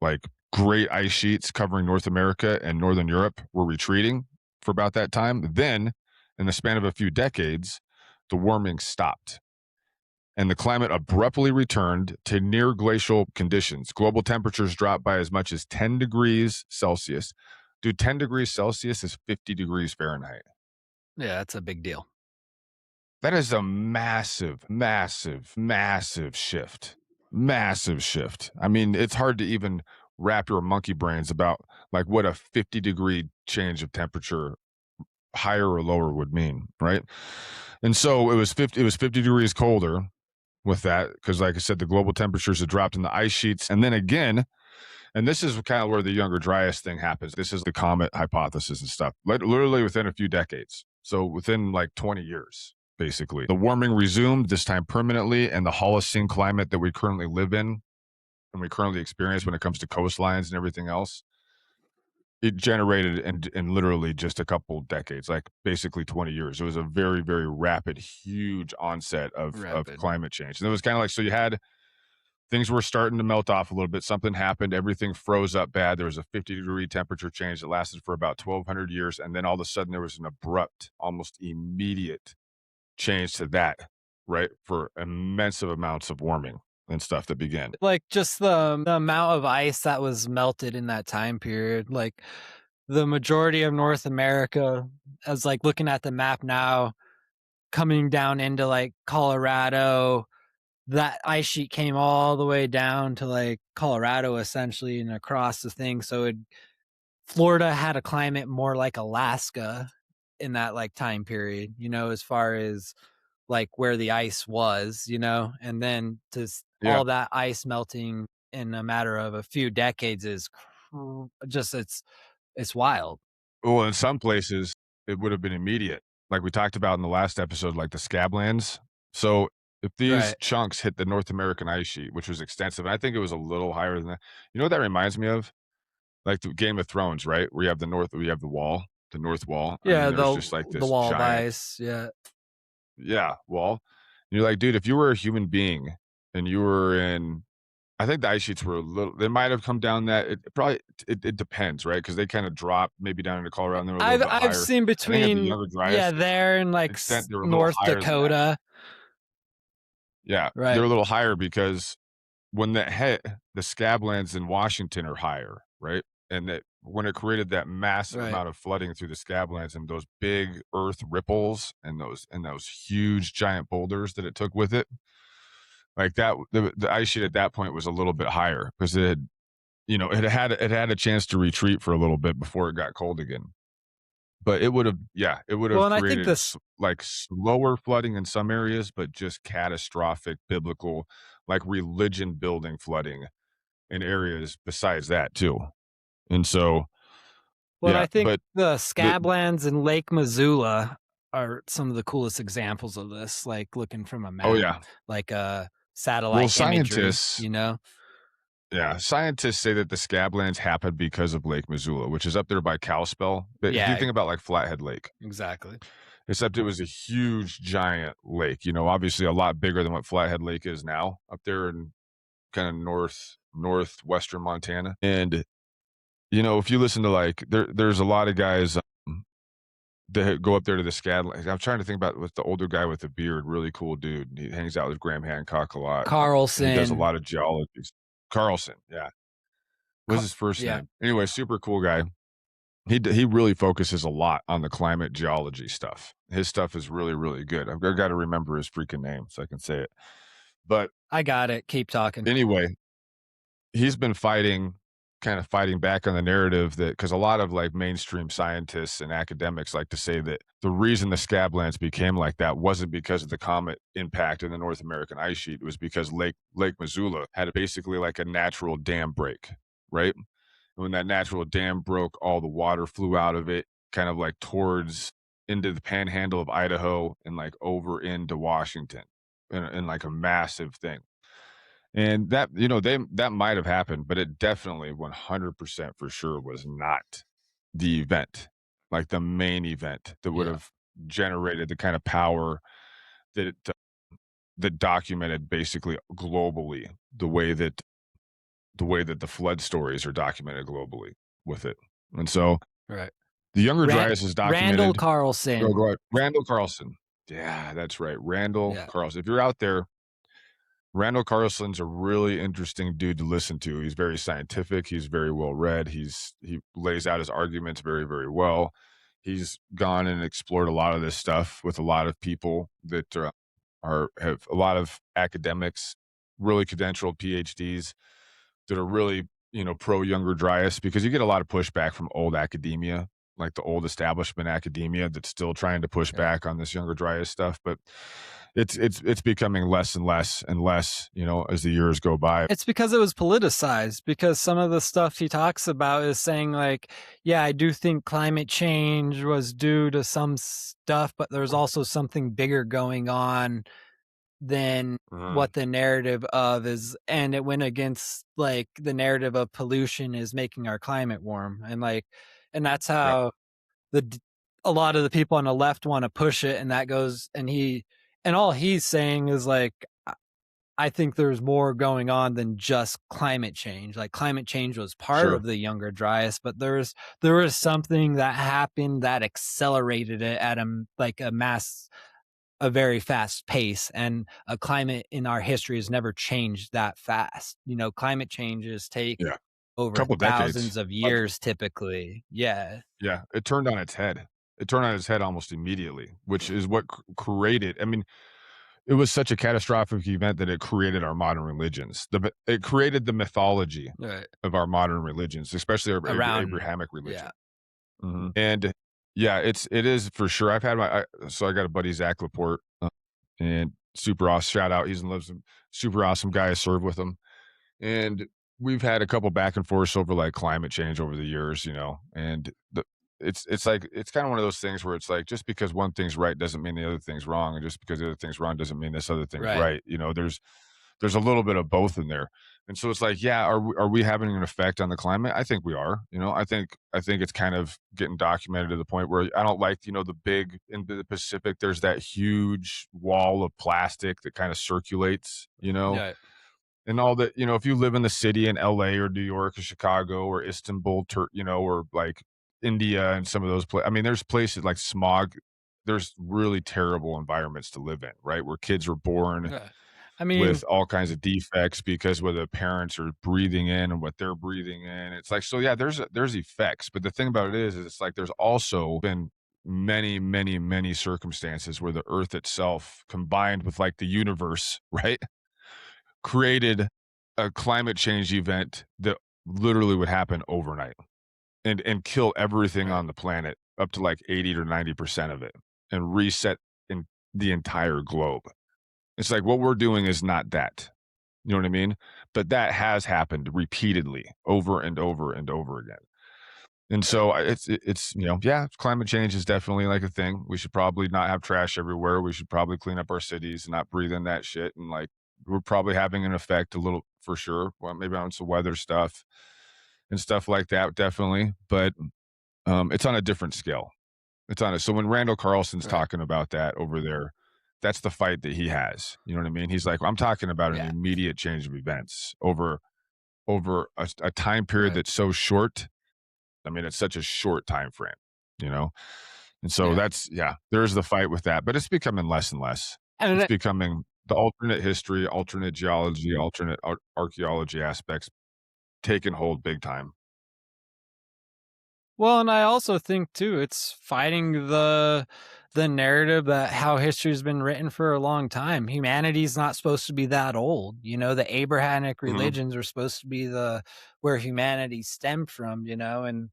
like great ice sheets covering North America and Northern Europe were retreating for about that time. Then, in the span of a few decades, the warming stopped and the climate abruptly returned to near glacial conditions. Global temperatures dropped by as much as 10 degrees Celsius. Dude, 10 degrees Celsius is 50 degrees Fahrenheit. Yeah, that's a big deal. That is a massive, massive, massive shift. Massive shift. I mean, it's hard to even wrap your monkey brains about like what a 50-degree change of temperature higher or lower would mean, right? And so it was 50 degrees colder with that because like I said the global temperatures had dropped in the ice sheets and then again and this is kind of where the Younger Dryas thing happens. This is the comet hypothesis and stuff. Literally within a few decades. So within like 20 years, basically. The warming resumed, this time permanently, and the Holocene climate that we currently live in and we currently experience when it comes to coastlines and everything else, it generated in literally just a couple decades, like basically 20 years. It was a very, very rapid, huge onset of Rapid. climate change. And it was kind of like so you had things were starting to melt off a little bit. Something happened. Everything froze up bad. There was a 50-degree temperature change that lasted for about 1,200 years. And then all of a sudden, there was an abrupt, almost immediate change to that, right? For immense amounts of warming and stuff that began. Like just the amount of ice that was melted in that time period, like the majority of North America, as like looking at the map now, coming down into like Colorado, that ice sheet came all the way down to like Colorado essentially and across the thing. So Florida had a climate more like Alaska in that like time period, as far as like where the ice was, and then Yeah. all that ice melting in a matter of a few decades is just it's wild. Well, in some places, it would have been immediate. Like we talked about in the last episode, like the scablands. So if these Right. chunks hit the North American ice sheet, which was extensive, and I think it was a little higher than that. You know what that reminds me of? Like the Game of Thrones, right? Where you have the wall, the North Wall. I mean, Yeah, there's the just like the this wall of giant, ice. Yeah. yeah, wall. And you're like, dude, if you were a human being and you were in, I think the ice sheets were a little, they might have come down that. It probably, it depends, right? Because they kind of drop maybe down into Colorado and they were a little bit I've higher. seen I think at the between Younger yeah, Dryas there and like extent, they were a little North higher than that. Dakota. Yeah, they're Right. a little higher because when that hit, the scablands in Washington are higher, right? And that when it created that massive Right. amount of flooding through the scablands and those big earth ripples and those huge giant boulders that it took with it, like that the ice sheet at that point was a little bit higher because it had, it had a chance to retreat for a little bit before it got cold again. But it would Well, have and I think created this like slower flooding in some areas, but just catastrophic biblical, like religion building flooding in areas besides that too. And so, Well, and yeah, I think but the the Scablands and Lake Missoula are some of the coolest examples of this, like looking from a oh map, yeah. like Well, satellite imagery, scientists say that the scablands happened because of Lake Missoula, which is up there by Kalispell. But if you Yeah, think about like Flathead Lake, exactly. except it was a huge giant lake, obviously a lot bigger than what Flathead Lake is now up there in kind of northwestern Montana. And if you listen to like there's a lot of guys that go up there to the Scad. I'm trying to think about with the older guy with the beard, really cool dude. He hangs out with Graham Hancock a lot, and he does a Carlson. lot of geology. Carlson, yeah. What's his first Yeah, name? Anyway, super cool guy. He really focuses a lot on the climate geology stuff. His stuff is really, really good. I've got to remember his freaking name so I can say it. But I got it. Keep talking. anyway, he's been kind of fighting back on the narrative that because a lot of like mainstream scientists and academics like to say that the reason the scablands became like that wasn't because of the comet impact in the North American ice sheet. It was because Lake Missoula had basically like a natural dam break, right? And when that natural dam broke, all the water flew out of it, kind of like towards into the panhandle of Idaho and like over into Washington in like a massive thing. And that, that might have happened, but it definitely 100% for sure was not the event, like the main event that would Yeah. have generated the kind of power that it that documented basically globally the way that the flood stories are documented globally with it. And so Right. the Younger Ran Dryas is Randall documented. Carlson. Go ahead. Randall Carlson. Yeah, that's right. Randall Yeah. Carlson. If you're out there, Randall Carlson's a really interesting dude to listen to. He's very scientific. He's very well read. He lays out his arguments very, very well. He's gone and explored a lot of this stuff with a lot of people that have a lot of academics, really credentialed PhDs that are really, pro Younger Dryas, because you get a lot of pushback from old academia, like the old establishment academia that's still trying to push Right. back on this Younger Dryas stuff. But it's becoming less and less and less, as the years go by. It's because it was politicized, because some of the stuff he talks about is saying like, yeah, I do think climate change was due to some stuff, but there's also something bigger going on than Mhm. what the narrative of is, and it went against like the narrative of pollution is making our climate warm, and like, and that's Right. how a lot of the people on the left want to push it, and that goes, and all he's saying is like, I think there's more going on than just climate change. Like climate change was part Sure. of the Younger Dryas, but there was something that happened that accelerated it at a very fast pace, and a climate in our history has never changed that fast. Climate changes take Yeah. over Couple decades. thousands of Like, years typically. Yeah. yeah, it turned on its head. It turned on its head almost immediately, which is what created. I mean, it was such a catastrophic event that it created our modern religions. It created the mythology Right. of our modern religions, especially our Around. Abrahamic religion. Yeah. And yeah, it is for sure. So I got a buddy, Zach Laporte, and super awesome. Shout out, he's in lives, super awesome guy. I serve with him, and we've had a couple back and forths over like climate change over the years, and it's like it's kind of one of those things where it's like just because one thing's right doesn't mean the other thing's wrong, and just because the other thing's wrong doesn't mean this other thing's Right. right. There's a little bit of both in there. And so it's like, yeah, are we having an effect on the climate? I think we are. I think it's kind of getting documented to the point where I don't like, the big in the Pacific, there's that huge wall of plastic that kind of circulates, Yeah. and all that, if you live in the city in LA or New York or Chicago or Istanbul, or like India and some of those places. I mean, there's places like smog. There's really terrible environments to live in, right? Where kids are born Yeah. I mean, with all kinds of defects because where the parents are breathing in and what they're breathing in. It's like, so yeah, there's effects. But the thing about it is it's like there's also been many, many, many circumstances where the earth itself combined with like the universe, right, created a climate change event that literally would happen overnight and kill everything right. on the planet up to like 80 to 90% of it and reset in the entire globe. It's like what we're doing is not that. You know what I mean? But that has happened repeatedly over and over and over again. And Right. so it's yeah, climate change is definitely like a thing. We should probably not have trash everywhere. We should probably clean up our cities and not breathe in that shit. And like we're probably having an effect a little for sure. Well, maybe on some weather stuff and stuff like that, definitely. But it's on a different scale. It's on it. So when Randall Carlson's Right. talking about that over there, that's the fight that he has. You know what I mean? He's like, I'm talking about an Yeah. immediate change of events over a time period Right. that's so short. I mean, it's such a short time frame, you know? And so Yeah. that's yeah, there's the fight with that, but it's becoming less and less. And It's becoming the alternate history, alternate geology, alternate archaeology aspects taking hold big time. Well, and I also think too, it's fighting the narrative that how history's been written for a long time. Humanity's not supposed to be that old. The Abrahamic Mhm. religions are supposed to be the where humanity stemmed from, and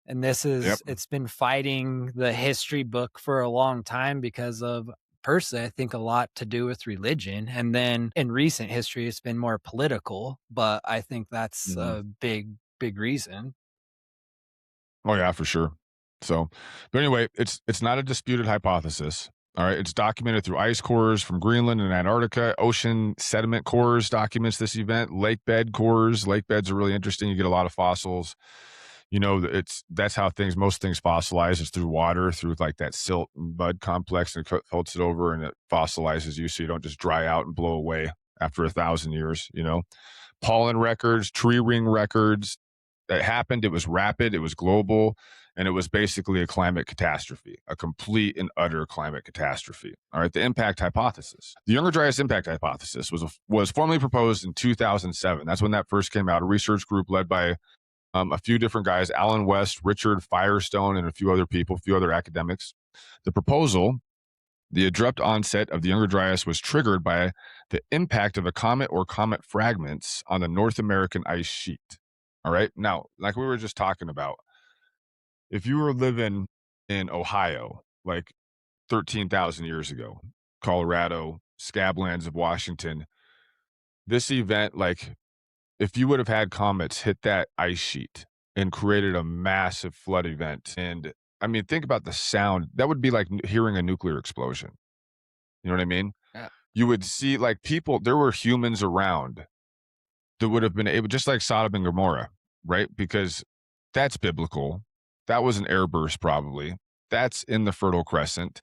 Yep. it's been fighting the history book for a long time because of, personally, I think a lot to do with religion. And then in recent history it's been more political, but I think that's Mhm. a big reason. Oh yeah, for sure. So, but anyway, it's not a disputed hypothesis. All right, it's documented through ice cores from Greenland and Antarctica. Ocean sediment cores documents this event. Lake bed cores. Lake beds are really interesting. You get a lot of fossils. that's how most things fossilize is through water, through like that silt and mud complex, and it coats it over and it fossilizes you so you don't just dry out and blow away after 1,000 years. Pollen records, tree ring records, that happened. It was rapid, it was global, and it was basically a climate catastrophe, a complete and utter climate catastrophe. All right, the impact hypothesis. The Younger Dryas Impact Hypothesis was formally proposed in 2007. That's when that first came out. A research group led by a few different guys, Alan West, Richard Firestone, and a few other people, a few other academics. The proposal, the abrupt onset of the Younger Dryas, was triggered by the impact of a comet or comet fragments on the North American ice sheet. All right. Now, like we were just talking about, if you were living in Ohio, like 13,000 years ago, Colorado, scablands of Washington, this event, like if you would have had comets hit that ice sheet and created a massive flood event, and I mean, think about the sound. That would be like hearing a nuclear explosion. You know what I mean? Yeah. You would see like there were humans around that would have been able, just like Sodom and Gomorrah, right? Because that's biblical. That was an airburst, probably. That's in the Fertile Crescent.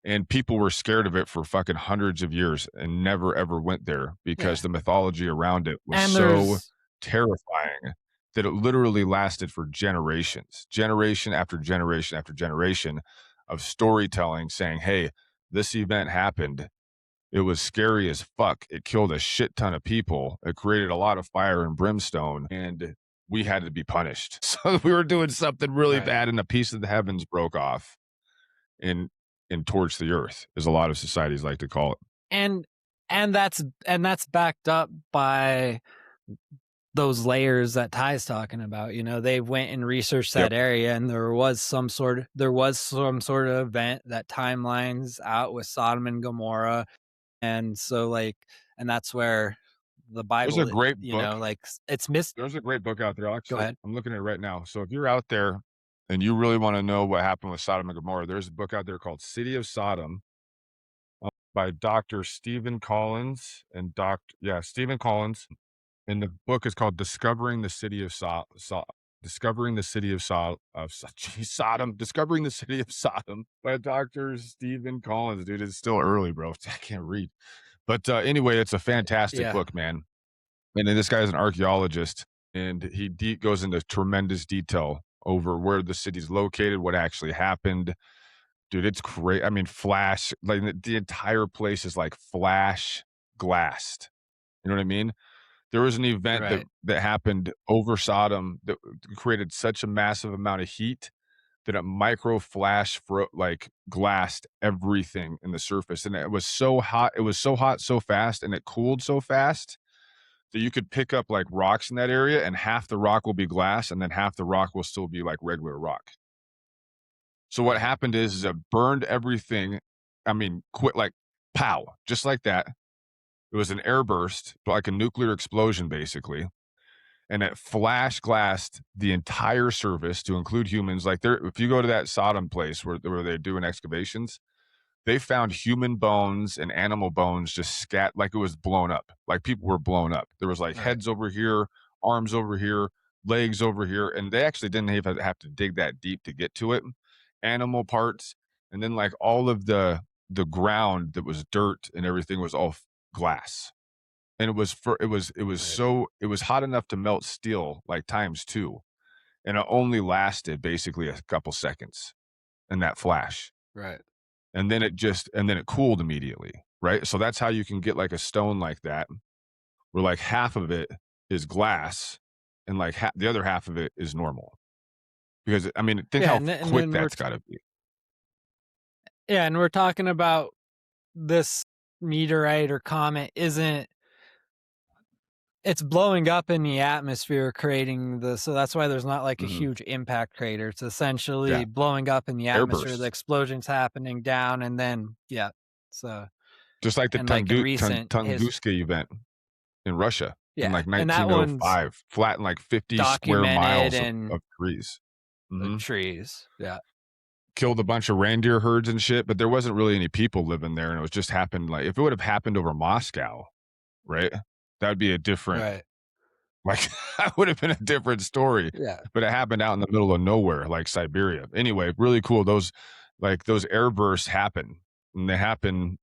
And people were scared of it for fucking hundreds of years and never ever went there because Yeah. the mythology around it was And so terrifying that it literally lasted for generations, generation after generation after generation of storytelling saying, hey, this event happened. It was scary as fuck. It killed a shit ton of people. It created a lot of fire and brimstone, and we had to be punished. So we were doing something really Right. bad, and a piece of the heavens broke off and torched the earth, as a lot of societies like to call it. And that's backed up by those layers that Ty's talking about. They went and researched that area, and there was some sort of event that timelines out with Sodom and Gomorrah. And so and that's where the There's a Bible, great book. It's There's a great book out there. Go Actually, ahead. I'm looking at it right now. So if you're out there and you really want to know what happened with Sodom and Gomorrah, there's a book out there called City of Sodom, by Dr. Stephen Collins Stephen Collins. And the book is called Discovering the City of Discovering the City of Sodom, Discovering the City of Sodom by Dr. Stephen Collins. Dude, it's still early, bro. I can't read. But anyway, it's a fantastic book, man. And then this guy is an archaeologist, and he goes into tremendous detail over where the city's located, what actually happened. Dude, it's great. I mean, like the entire place is like flash glassed. You know what I mean? There was an event Right. that happened over Sodom that created such a massive amount of heat that it micro flash like glassed everything in the surface. And it was so hot. It was so hot so fast, and it cooled so fast that you could pick up like rocks in that area, and half the rock will be glass, and then half the rock will still be like regular rock. So what happened is it burned everything. I mean, quit like pow, just like that. It was an airburst, like a nuclear explosion, basically. And it flash glassed the entire surface to include humans. Like if you go to that Sodom place where they're doing excavations, they found human bones and animal bones just like it was blown up. Like people were blown up. There was like heads over here, arms over here, legs over here, and they actually didn't even have to dig that deep to get to it. Animal parts, and then like all of the ground that was dirt and everything was all glass. And it was hot enough to melt steel like times 2, and it only lasted basically a couple seconds in that flash. Right. And then it cooled immediately, right? So that's how you can get like a stone like that, where like half of it is glass and like the other half of it is normal. Because I mean, think how quick that's got to be. Yeah, and we're talking about this meteorite or comet it's blowing up in the atmosphere, creating so that's why there's not like a huge impact crater. It's essentially blowing up in the atmosphere. The explosion's happening down, and then so just like the Tunguska event in Russia in like 1905, flattened like 50 square miles of trees. Trees, killed a bunch of reindeer herds and shit, but there wasn't really any people living there, and it was just happened. Like if it would have happened over Moscow, right? That would be a different Like, that would have been a different story, Yeah. but it happened out in the middle of nowhere, like Siberia. Anyway, really cool. Those airbursts happen, and they happen,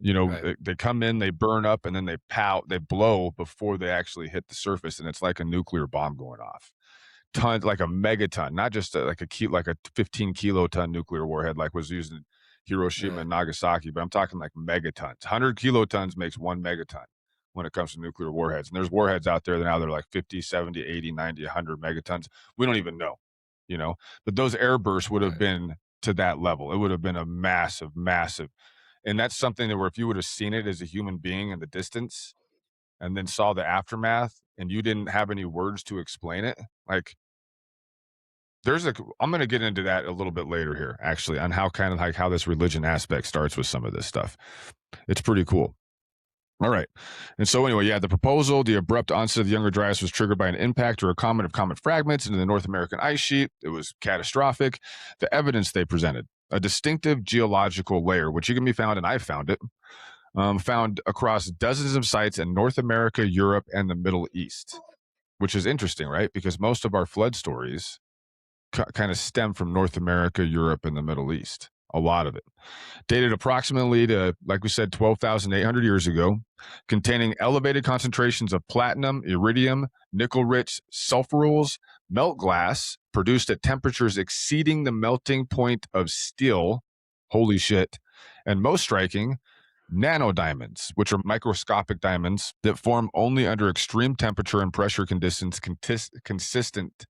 Right. they come in, they burn up, and then they blow before they actually hit the surface, and it's like a nuclear bomb going off. Tons, like a megaton, not just like a 15 kiloton nuclear warhead like was used in Hiroshima Right. and Nagasaki, but I'm talking like megatons. 100 kilotons makes one megaton when it comes to nuclear warheads. And there's warheads out there that now they're like 50, 70, 80, 90, 100 megatons. We don't even know, you know, but those air bursts would have Right. been to that level. It would have been a massive, massive. And that's something that where if you would have seen it as a human being in the distance and then saw the aftermath and you didn't have any words to explain it, like I'm going to get into that a little bit later here, actually, on how kind of like how this religion aspect starts with some of this stuff. It's pretty cool. All right. And so anyway, yeah, the proposal, the abrupt onset of the Younger Dryas was triggered by an impact or a comet of comet fragments into the North American ice sheet. It was catastrophic. The evidence they presented, a distinctive geological layer, which you can be found, and I found it, found across dozens of sites in North America, Europe, and the Middle East, which is interesting, right? Because most of our flood stories kind of stem from North America, Europe, and the Middle East. A lot of it. Dated approximately to, like we said, 12,800 years ago, containing elevated concentrations of platinum, iridium, nickel rich sulfurules, melt glass produced at temperatures exceeding the melting point of steel. Holy shit. And most striking, nanodiamonds, which are microscopic diamonds that form only under extreme temperature and pressure conditions consistent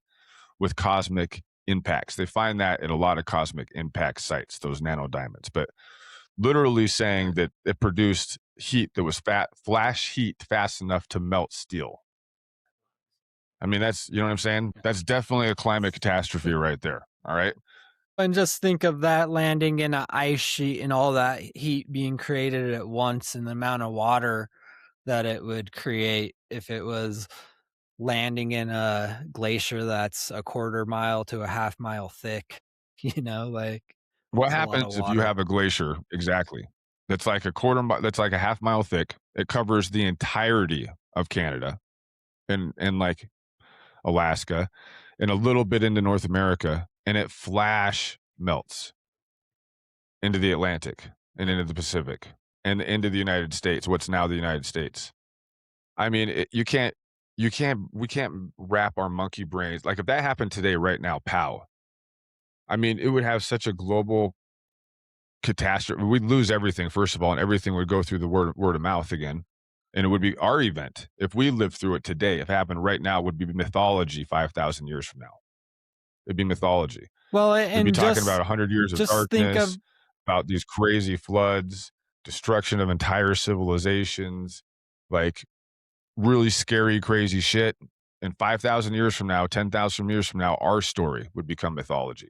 with cosmic impacts. They find that at a lot of cosmic impact sites, those nanodiamonds, but literally saying that it produced heat that was flash heat fast enough to melt steel. I mean, that's, you know what I'm saying? That's definitely a climate catastrophe right there. All right. And just think of that landing in an ice sheet and all that heat being created at once and the amount of water that it would create if it was landing in a glacier that's a quarter mile to a half mile thick, like What it's a lot of happens if you water. have a glacier? Exactly. That's like that's like a half mile thick. It covers the entirety of Canada and like Alaska and a little bit into North America, and it flash melts into the Atlantic and into the Pacific and into the United States, what's now the United States. I mean, we can't wrap our monkey brains. Like if that happened today, right now, pow. I mean, it would have such a global catastrophe. We'd lose everything, first of all, and everything would go through the word of mouth again. And it would be our event. If we lived through it today, if it happened right now, it would be mythology 5,000 years from now. It'd be mythology. Well, We'd be and talking about 100 years of just think darkness, of about these crazy floods, destruction of entire civilizations, like really scary, crazy shit. And 5,000 years from now, 10,000 years from now, our story would become mythology.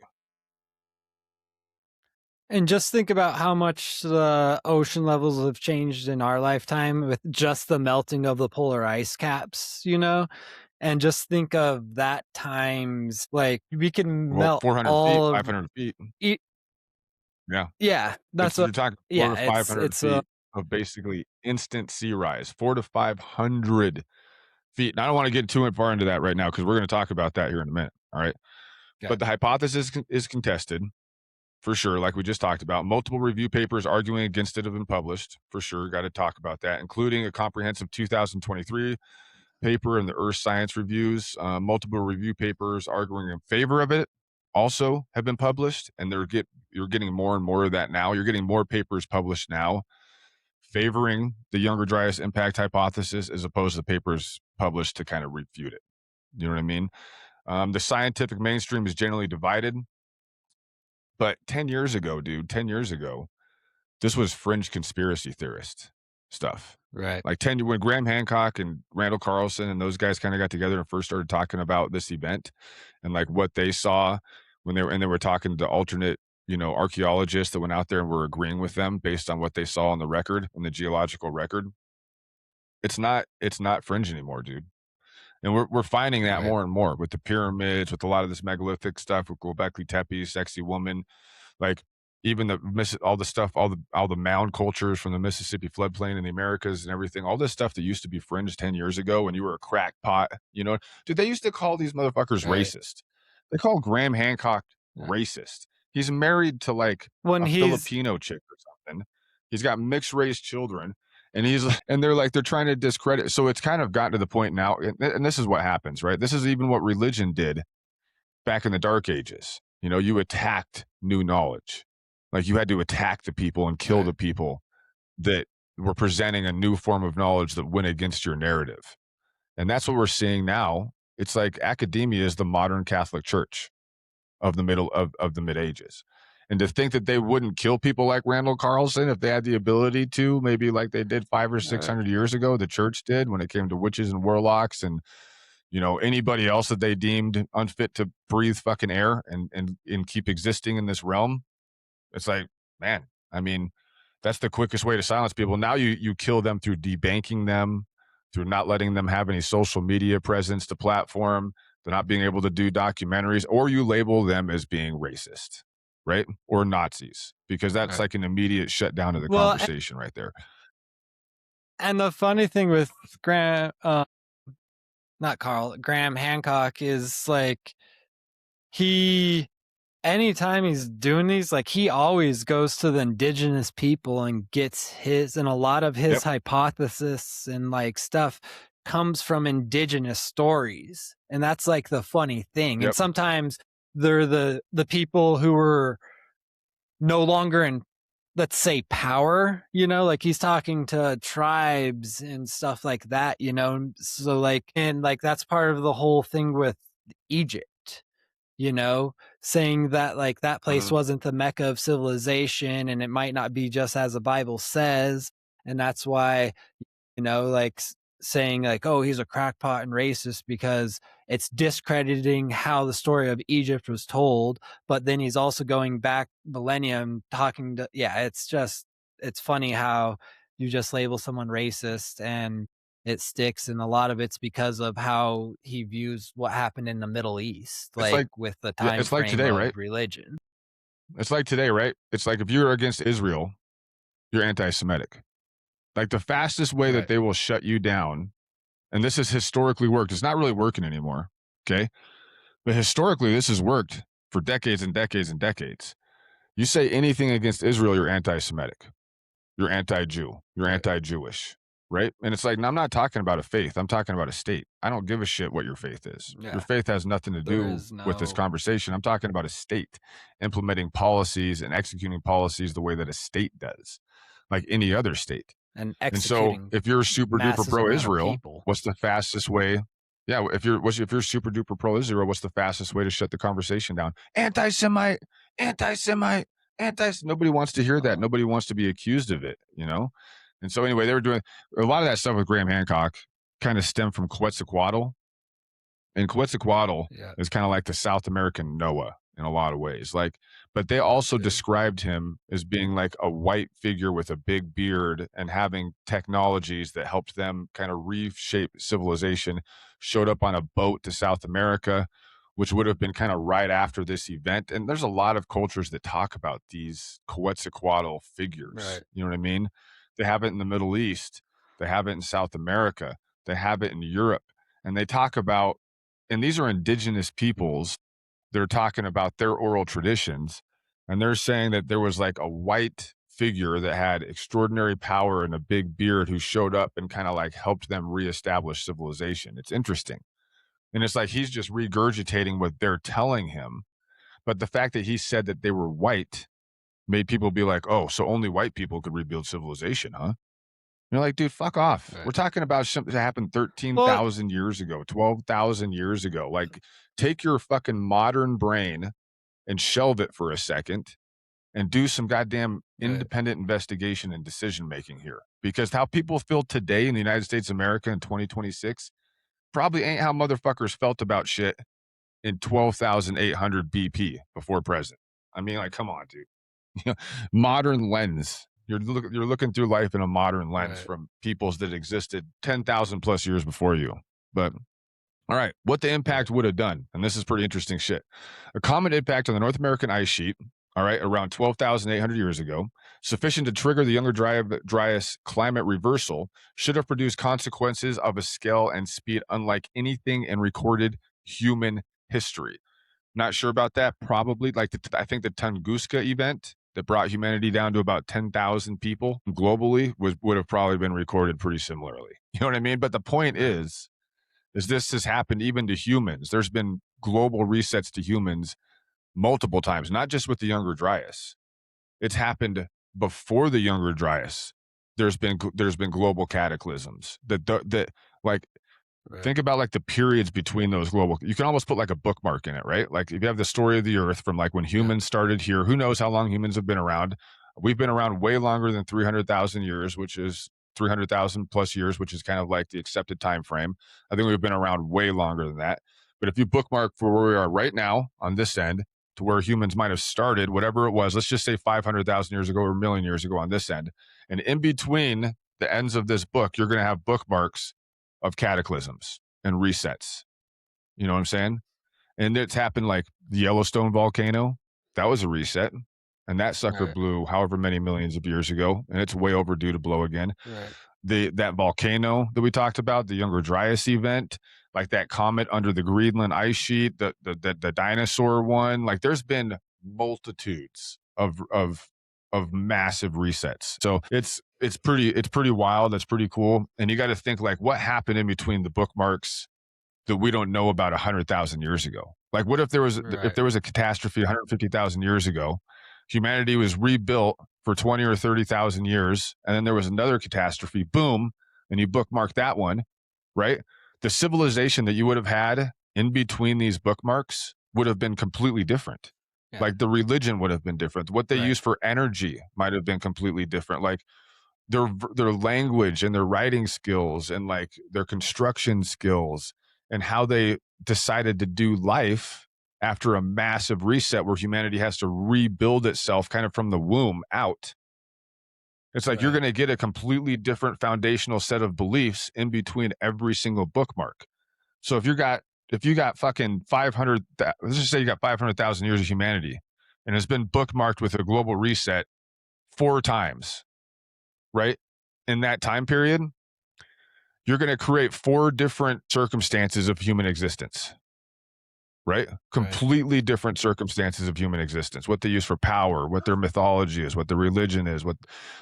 just think about how much the ocean levels have changed in our lifetime with just the melting of the polar ice caps, And just think of that times like we can Well, melt 400 feet, all of 500 feet. it. Yeah. Yeah, It's that's you're what. talking 4 Yeah, to 500 it's feet of basically instant sea rise, 4 to 500 feet. And I don't want to get too far into that right now because we're going to talk about that here in a minute. All right. okay. But the hypothesis is contested for sure, like we just talked about. Multiple review papers arguing against it have been published for sure. Got to talk about that, including a comprehensive 2023 paper in the Earth Science Reviews. Multiple review papers arguing in favor of it also have been published, and you're getting more and more of that now. You're getting more papers published now favoring the Younger Dryas Impact Hypothesis as opposed to papers published to kind of refute it. You know what I mean? The scientific mainstream is generally divided, but 10 years ago, dude, 10 years ago, this was fringe conspiracy theorist stuff. Right. Like when Graham Hancock and Randall Carlson and those guys kind of got together and first started talking about this event and like what they saw when they were talking to alternate, archaeologists that went out there and were agreeing with them based on what they saw on the record, on the geological record. It's not fringe anymore, dude. And we're finding that Right. more and more with the pyramids, with a lot of this megalithic stuff with Göbekli Tepe, sexy woman. Like even all the stuff, all the mound cultures from the Mississippi floodplain in the Americas and everything, all this stuff that used to be fringe 10 years ago when you were a crackpot, dude, they used to call these motherfuckers Right. racist. They call Graham Hancock racist. He's married to like When a he's Filipino chick or something. He's got mixed race children, and they're trying to discredit. So it's kind of gotten to the point now, and this is what happens, right? This is even what religion did back in the dark ages. You attacked new knowledge. Like you had to attack the people and kill the people that were presenting a new form of knowledge that went against your narrative. And that's what we're seeing now. It's like academia is the modern Catholic Church of the mid ages. And to think that they wouldn't kill people like Randall Carlson if they had the ability to, maybe like they did 500 or 600 years ago, the church did when it came to witches and warlocks and anybody else that they deemed unfit to breathe fucking air and keep existing in this realm. It's like, man, I mean, that's the quickest way to silence people. Now you kill them through debanking them, through not letting them have any social media presence to platform, they're not being able to do documentaries, or you label them as being racist, right? Or Nazis, because that's like an immediate shutdown of the conversation right there. And the funny thing with Graham Hancock is like anytime he's doing these, like he always goes to the indigenous people and gets and a lot of his hypothesis and like stuff comes from indigenous stories. And that's like the funny thing. And sometimes they're the people who are no longer in, let's say, power, like he's talking to tribes and stuff like that, so like, and like that's part of the whole thing with Egypt, saying that like that place wasn't the Mecca of civilization and it might not be just as the Bible says. And that's why, like saying like, oh, he's a crackpot and racist because it's discrediting how the story of Egypt was told. But then he's also going back millennium talking to, it's funny how you just label someone racist and it sticks. And a lot of it's because of how he views what happened in the Middle East, with the time it's like frame today, of right? religion. It's like today, right? It's like if you're against Israel, you're anti-Semitic. Like the fastest way that they will shut you down, and this has historically worked. It's not really working anymore, okay? But historically, this has worked for decades and decades and decades. You say anything against Israel, you're anti-Semitic. You're anti-Jew. You're anti-Jewish, right? And it's like, I'm not talking about a faith. I'm talking about a state. I don't give a shit what your faith is. Your faith has nothing to do with this conversation. I'm talking about a state implementing policies and executing policies the way that a state does, like any other state. And so if you're super duper pro-Israel, what's the fastest way? Yeah, if you're super duper pro-Israel, what's the fastest way to shut the conversation down? Anti-Semite, anti-Semite, nobody wants to hear that. Nobody wants to be accused of it, And so anyway, they were doing a lot of that stuff with Graham Hancock kind of stemmed from Quetzalcoatl. And Quetzalcoatl is kind of like the South American Noah in a lot of ways. But they also described him as being like a white figure with a big beard and having technologies that helped them kind of reshape civilization, showed up on a boat to South America, which would have been kind of right after this event. And there's a lot of cultures that talk about these Quetzalcoatl figures. Right. You know what I mean? They have it in the Middle East. They have it in South America. They have it in Europe. And they talk about, and these are indigenous peoples. They're talking about their oral traditions, and they're saying that there was like a white figure that had extraordinary power and a big beard who showed up and kind of like helped them reestablish civilization. It's interesting. And it's like he's just regurgitating what they're telling him. But the fact that he said that they were white made people be like, oh, so only white people could rebuild civilization, huh? You're like, dude, fuck off. Right. We're talking about something that happened 13,000 years ago, 12,000 years ago. Like, take your fucking modern brain and shelve it for a second and do some goddamn independent investigation and decision making here. Because how people feel today in the United States of America in 2026 probably ain't how motherfuckers felt about shit in 12,800 BP before present. I mean, like, come on, dude. Modern lens. You're looking through life in a modern lens from peoples that existed 10,000 plus years before you. But all right, what the impact would have done, and this is pretty interesting shit. A comet impact on the North American ice sheet all right, around 12,800 years ago, sufficient to trigger the Younger Dryas climate reversal, should have produced consequences of a scale and speed unlike anything in recorded human history. Not sure about that. Probably like I think the Tunguska event that brought humanity down to about 10,000 people globally would have probably been recorded pretty similarly. You know what I mean? But the point is this has happened even to humans. There's been global resets to humans multiple times, not just with the Younger Dryas. It's happened before the Younger Dryas. There's been global cataclysms that like think about like the periods between those global. You can almost put like a bookmark in it, right? Like if you have the story of the Earth from like when humans started here, who knows how long humans have been around? We've been around way longer than 300,000 years, which is 300,000 plus years, which is kind of like the accepted time frame. I think we've been around way longer than that. But if you bookmark for where we are right now on this end to where humans might have started, whatever it was, let's just say 500,000 years ago or a million years ago on this end, and in between the ends of this book, you're going to have bookmarks of cataclysms and resets. You know what I'm saying? And it's happened like the Yellowstone volcano. That was a reset. And that sucker blew however many millions of years ago. And it's way overdue to blow again. That volcano that we talked about, the Younger Dryas event, like that comet under the Greenland ice sheet, the dinosaur one. Like there's been multitudes of massive resets. So it's pretty wild. That's pretty cool. And you got to think like what happened in between the bookmarks that we don't know about 100,000 years ago. Like what if there was a catastrophe 150,000 years ago, humanity was rebuilt for 20 or 30,000 years, and then there was another catastrophe, boom, and you bookmark that one, right? The civilization that you would have had in between these bookmarks would have been completely different. Like the religion would have been different. What they use for energy might have been completely different. Like their language and their writing skills and like their construction skills and how they decided to do life after a massive reset where humanity has to rebuild itself kind of from the womb out. It's like you're going to get a completely different foundational set of beliefs in between every single bookmark. So if you got fucking 500, let's just say you got 500,000 years of humanity and it's been bookmarked with a global reset 4 times, right? In that time period, you're going to create 4 different circumstances of human existence, right? Completely different circumstances of human existence, what they use for power, what their mythology is, what their religion is, what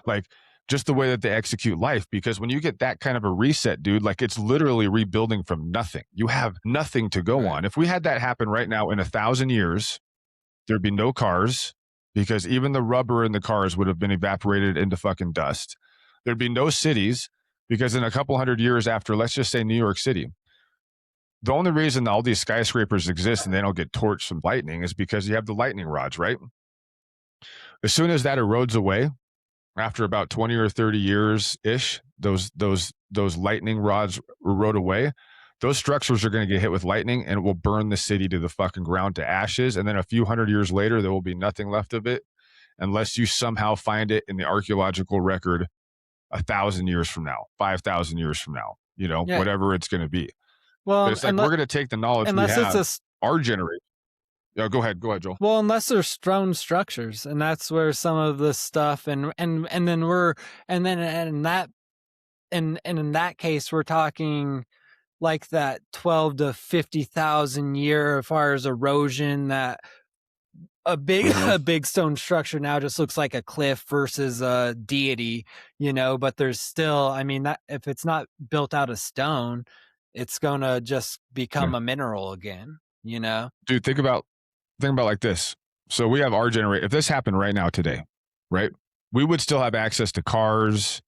like just the way that they execute life. Because when you get that kind of a reset, dude, like it's literally rebuilding from nothing. You have nothing to go on. If we had that happen right now in 1,000 years, there'd be no cars because even the rubber in the cars would have been evaporated into fucking dust. There'd be no cities because in a couple hundred years after, let's just say New York City, the only reason all these skyscrapers exist and they don't get torched from lightning is because you have the lightning rods, right? As soon as that erodes away, after about 20 or 30 years ish, those lightning rods erode away. Those structures are going to get hit with lightning and it will burn the city to the fucking ground to ashes. And then a few hundred years later, there will be nothing left of it unless you somehow find it in the archaeological record 1,000 years from now, 5,000 years from now, you know, whatever it's going to be. Well, but it's like we're going to take the knowledge we have, our generation. Yeah, go ahead, Joel. Well, unless they're stone structures, and that's where some of the stuff, and then in that case, we're talking like that 12 to 50,000 year as far as erosion. That a big stone structure now just looks like a cliff versus a deity, you know. But there's still, I mean, that if it's not built out of stone, it's gonna just become a mineral again, you know. Dude, think about like this. So we have our generation. If this happened right now today, right, we would still have access to cars,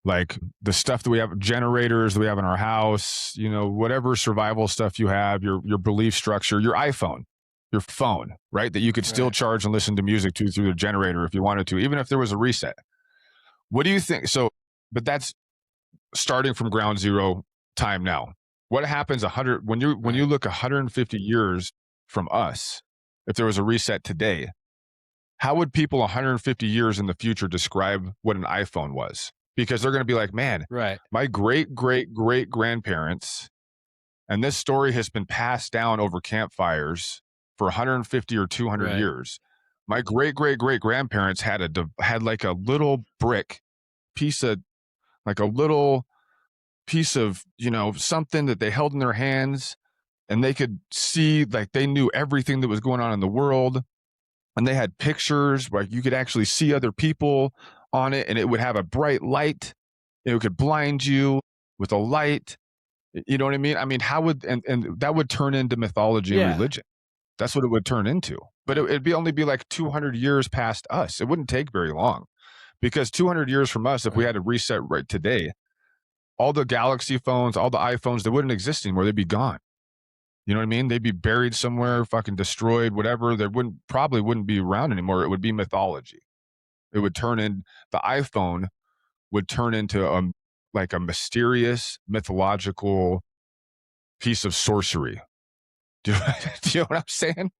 like the stuff that we have, generators that we have in our house, you know, whatever survival stuff you have, your belief structure, your iPhone, your phone, right, that you could still charge and listen to music to through the generator if you wanted to, even if there was a reset. What do you think? So, but that's starting from ground zero time now. What happens when you look 150 years from us? If there was a reset today, how would people 150 years in the future describe what an iPhone was? Because they're going to be like, man, my great grandparents, and this story has been passed down over campfires for 150 or 200 years. My great great great grandparents had like a little brick piece of like a little piece of, something that they held in their hands, and they could see, like, they knew everything that was going on in the world, and they had pictures where you could actually see other people on it, and it would have a bright light. It could blind you with a light. You know what I mean? I mean, how would and that would turn into mythology and Yeah. religion. That's what it would turn into. But it'd be only be like 200 years past us. It wouldn't take very long, because 200 years from us, if we Right. had to reset right today, all the Galaxy phones, all the iPhones, they wouldn't exist anymore. They'd be gone. You know what I mean? They'd be buried somewhere, Right. fucking destroyed, whatever. They wouldn't be around anymore. It would be mythology. It would turn in The iPhone would turn into like a mysterious mythological piece of sorcery. Do you, do you know what I'm saying?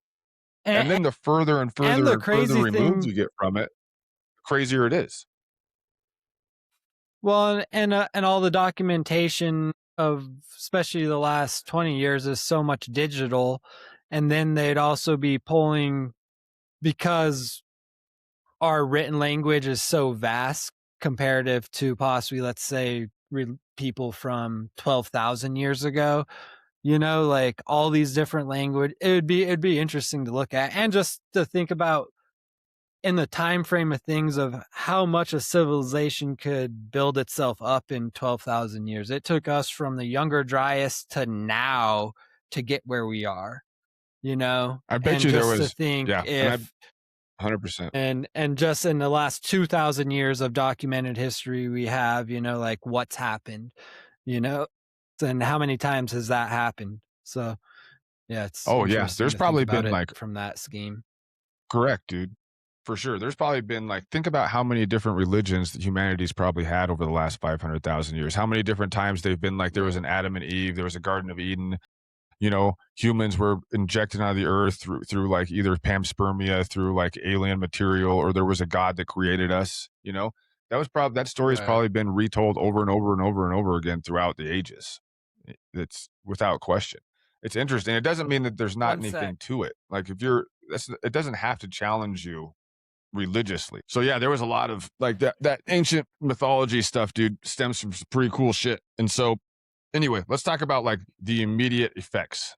And And then the further and and further the and further crazy removed thing, you get from it, the crazier it is. well, and all the documentation of especially the last 20 years is so much digital, and then they'd also be pulling, because our written language is so vast comparative to possibly, let's say, people from 12,000 years ago, like all these different language. It'd be interesting to look at, and just to think about in the time frame of things of how much a civilization could build itself up in 12,000 years. It took us from the Younger Dryas to now to get where we are, I bet and you there just to was, think yeah, and I if 100%. and just in the last 2,000 years of documented history we have, like what's happened, you know and how many times has that happened. So yeah, it's Oh yeah, interesting there's to think probably about been it like from that scheme. correct, dude. For sure. There's probably been like think about how many different religions that humanity's probably had over the last 500,000 years. How many different times they've been like there was Right. an Adam and Eve, there was a Garden of Eden. Humans were injected out of the earth through like either panspermia, through like alien material, or there was a god that created us. That story's Right. probably been retold over and over and over and over again throughout the ages. It's without question. It's interesting. It doesn't mean that there's not One sec. anything to it. Like if you're that's it doesn't have to challenge you religiously. So yeah, there was a lot of like that ancient mythology stuff, dude, stems from some pretty cool shit. And so anyway, let's talk about like the immediate effects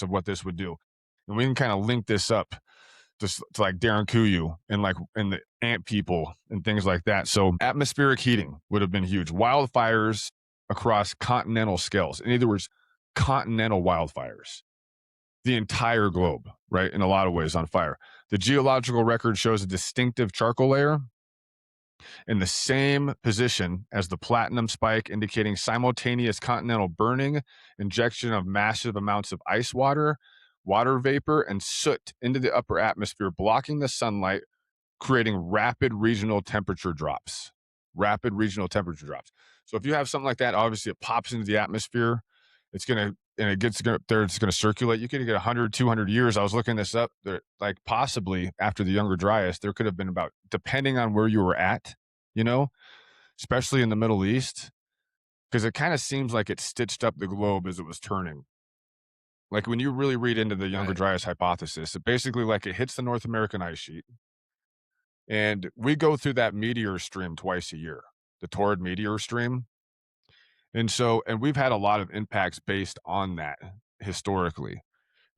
of what this would do. And we can kind of link this up to like Darren Kuyu and like and the ant people and things like that. So atmospheric heating would have been huge. Wildfires across continental scales. In other words, continental wildfires. The entire Yep. globe, right? In a lot of ways on fire. The geological record shows a distinctive charcoal layer in the same position as the platinum spike, indicating simultaneous continental burning, injection of massive amounts of ice water, water vapor, and soot into the upper atmosphere, blocking the sunlight, creating rapid regional temperature drops. Rapid regional temperature drops. So if you have something like that, obviously it pops into the atmosphere. It's going to, and it gets up there, it's going to circulate. You could get 100, 200 years. I was looking this up. There, like possibly after the Younger Dryas, there could have been about, depending on where you were at, you know, especially in the Middle East, because it kind of seems like it stitched up the globe as it was turning. Like when you really read into the Younger Right. Dryas hypothesis, it basically like it hits the North American ice sheet, and we go through that meteor stream twice a year, the Torrid meteor stream. And we've had a lot of impacts based on that historically.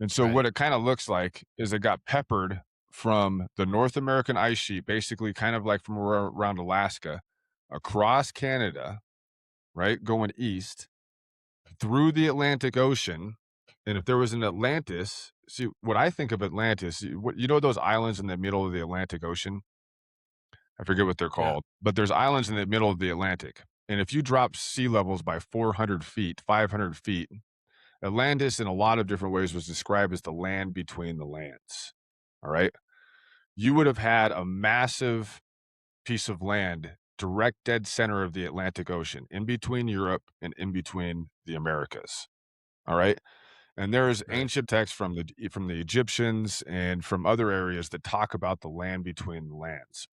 And so Right. what it kind of looks like is it got peppered from the North American ice sheet, basically kind of like from around Alaska, across Canada, right? Going east through the Atlantic Ocean. And if there was an Atlantis, see what I think of Atlantis, those islands in the middle of the Atlantic Ocean? I forget what they're Yeah. called, but there's islands in the middle of the Atlantic. And if you drop sea levels by 400 feet, 500 feet, Atlantis in a lot of different ways was described as the land between the lands. All right. You would have had a massive piece of land direct dead center of the Atlantic Ocean, in between Europe and in between the Americas. All right. And there's Right. ancient texts from the Egyptians and from other areas that talk about the land between the lands.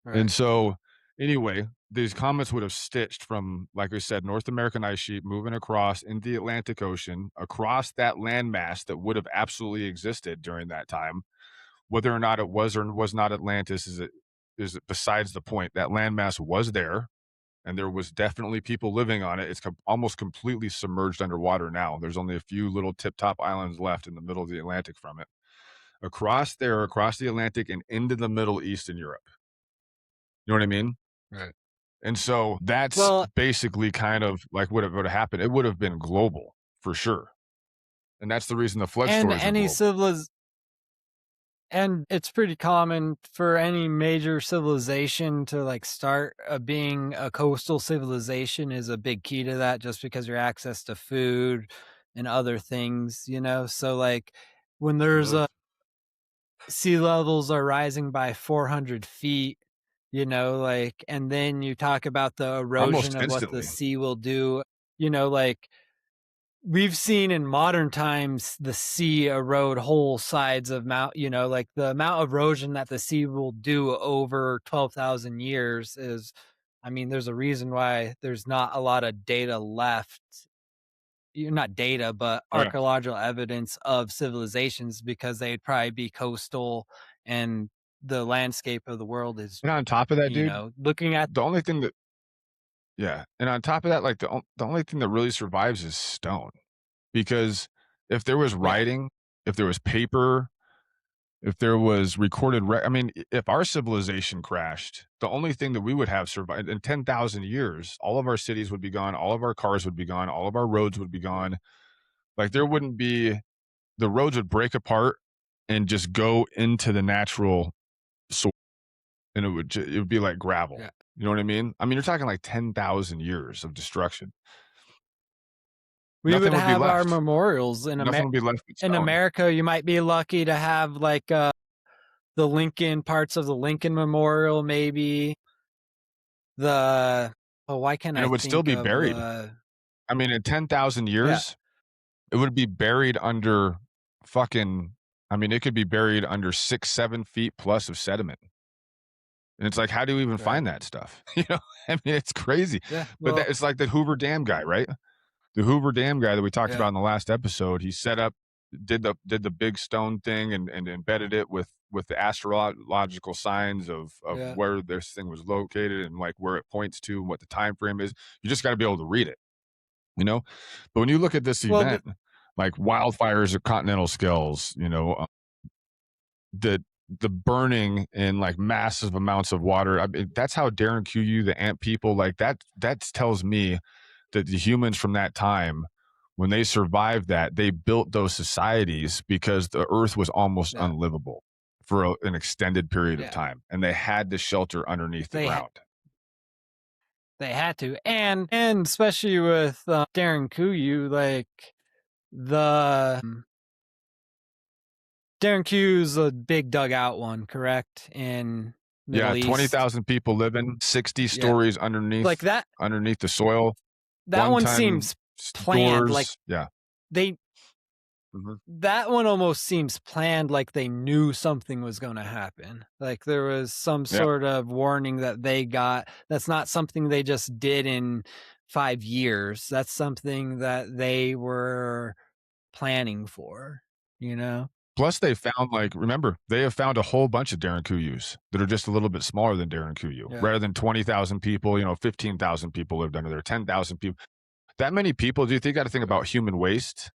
And Right. so, anyway, these comets would have stitched from, like I said, North American ice sheet moving across into the Atlantic Ocean, across that landmass that would have absolutely existed during that time, Whether or not it was or was not Atlantis is besides the point. That landmass was there, and there was definitely people living on it. It's almost completely submerged underwater now. There's only a few little tip-top islands left in the middle of the Atlantic from it. Across there, across the Atlantic and into the Middle East and Europe. You know what I mean? Right. And so that's Well, basically kind of like what would have happened. It would have been global for sure. And that's the reason the flood and stories are any global. and it's pretty common for any major civilization to like start being a coastal civilization is a big key to that, just because your access to food and other things, so like when there's Mhm. a sea levels are rising by 400 feet, like, and then you talk about the erosion Almost of what the instantly. sea will do, like we've seen in modern times the sea erode whole sides of like the amount of erosion that the sea will do over 12,000 years is, I mean, there's a reason why there's not a lot of data left. Not data, but Oh, yeah. archaeological evidence of civilizations, because they'd probably be coastal, and the landscape of the world is, And on top of that, dude, looking at, the only thing that yeah, and on top of that, like, the only thing that really survives is stone, because if there was yeah, writing, if there was paper, if there was recorded I mean, if our civilization crashed, the only thing that we would have survived in 10,000 years, all of our cities would be gone, all of our cars would be gone, all of our roads would be gone. Like, there wouldn't be the roads would break apart and just go into the natural soil, and it would be like gravel. yeah. You know what I mean? I mean, you're talking like 10,000 years of destruction. We Nothing would would be have our left. memorials Nothing would be left but in stone. America. You might be lucky to have like the Lincoln parts of the Lincoln Memorial, maybe the why can't And it I would still think be of buried. the I mean, in 10,000 yeah, years, it would be buried under fucking I mean, it could be buried under 6, 7 feet plus of sediment. And it's like, how do you even right, find that stuff? You know? I mean, it's crazy. yeah, But well, it's like the Hoover Dam guy, right? The Hoover Dam guy that we talked yeah, about in the last episode, he set up did the big stone thing and embedded it with the astrological signs of yeah. where this thing was located and like where it points to and what the time frame is. You just got to be able to read it, you know? But when you look at this Well, event, like wildfires or continental scales, the burning in like massive amounts of water. I mean, that's how Darren Q, the ant people, like that tells me that the humans from that time, when they survived that, they built those societies because the earth was almost yeah, unlivable for an extended period of yeah. time, and they had to shelter underneath the They ground. they had to, and especially with Darren Kuyu, like the Darren Q's a big dugout one, correct? In Yeah, Middle East. 20,000 people living 60 Yeah. stories Like underneath the soil, that one one ton seems planned. Like doors. Yeah. they Mhm. that one almost seems planned, like they knew something was going to happen. Like there was some Yeah. sort of warning that they got. That's not something they just did in 5 years. That's something that they were planning for, you know? Plus, they found like remember they have found a whole bunch of Darren Kuyus that are just a little bit smaller than Darren Kuyu. Yeah. Rather than 20,000 people, 15,000 people lived under there, 10,000 people. That many people? Do you think? Got to think Right. about human waste,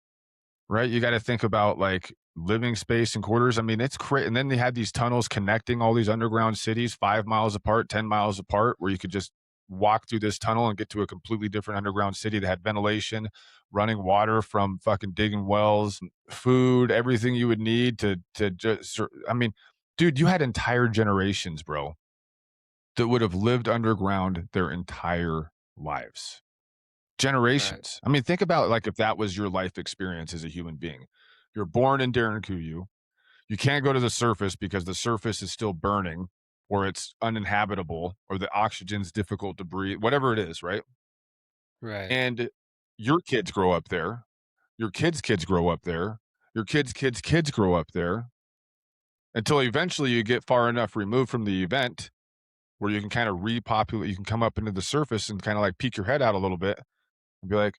right? You got to think about like living space and quarters. I mean, it's crazy. And then they had these tunnels connecting all these underground cities 5 miles apart, 10 miles apart, where you could just walk through this tunnel and get to a completely different underground city that had ventilation, running water from fucking digging wells, food, everything you would need to just. I mean, dude, you had entire generations, bro, that would have lived underground their entire lives. Right. Generations. I mean, think about like if that was your life experience as a human being. You're born in Derinkuyu. You can't go to the surface because the surface is still burning or it's uninhabitable or the oxygen's difficult to breathe, whatever it is, right? Right. And your kids grow up there. Your kids' kids grow up there. Your kids' kids' kids grow up there until eventually you get far enough removed from the event where you can kind of repopulate, you can come up into the surface and kind of like peek your head out a little bit and be like,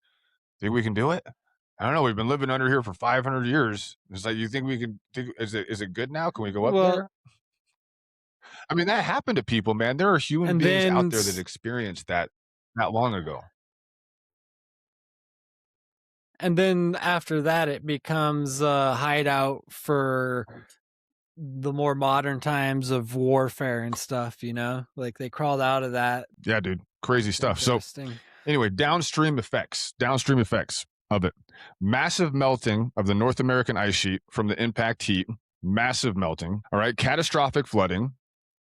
think we can do it? I don't know. We've been living under here for 500 years. It's like, you think we can do, is it good now? Can we go up Well, there? I mean, that happened to people, man. There are human and beings out then there that experienced that not long ago. and then after that, it becomes a hideout for the more modern times of warfare and stuff. Like they crawled out of that. Yeah, dude. Crazy It's stuff. So interesting. anyway, downstream effects of it. Massive melting of the North American ice sheet from the impact heat. Massive melting. All right. Catastrophic flooding.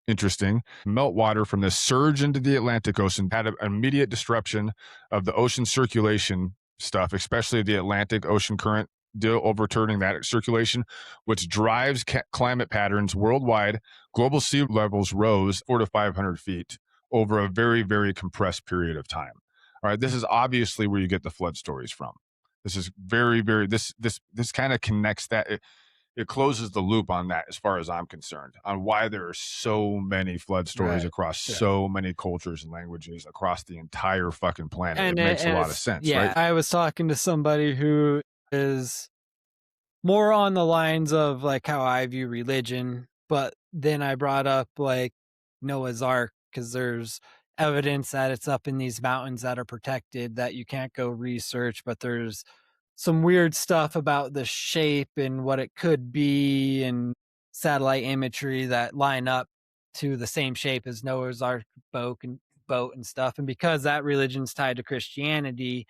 Interesting. Meltwater from the surge into the Atlantic Ocean had an immediate disruption of the ocean circulation stuff, especially the Atlantic Ocean current overturning that circulation, which drives climate patterns worldwide. Global sea levels rose 400 to 500 feet over a very, very compressed period of time. All right, this is obviously where you get the flood stories from. This is very, very, this kind of connects that. It closes the loop on that, as far as I'm concerned, on why there are so many flood stories across so many cultures and languages across the entire fucking planet. It makes a lot of sense, right? I was talking to somebody who is more on the lines of like how I view religion, but then I brought up like Noah's Ark because there's evidence that it's up in these mountains that are protected that you can't go research, but there's some weird stuff about the shape and what it could be and satellite imagery that line up to the same shape as Noah's Ark boat and stuff. And because that religion's tied to Christianity,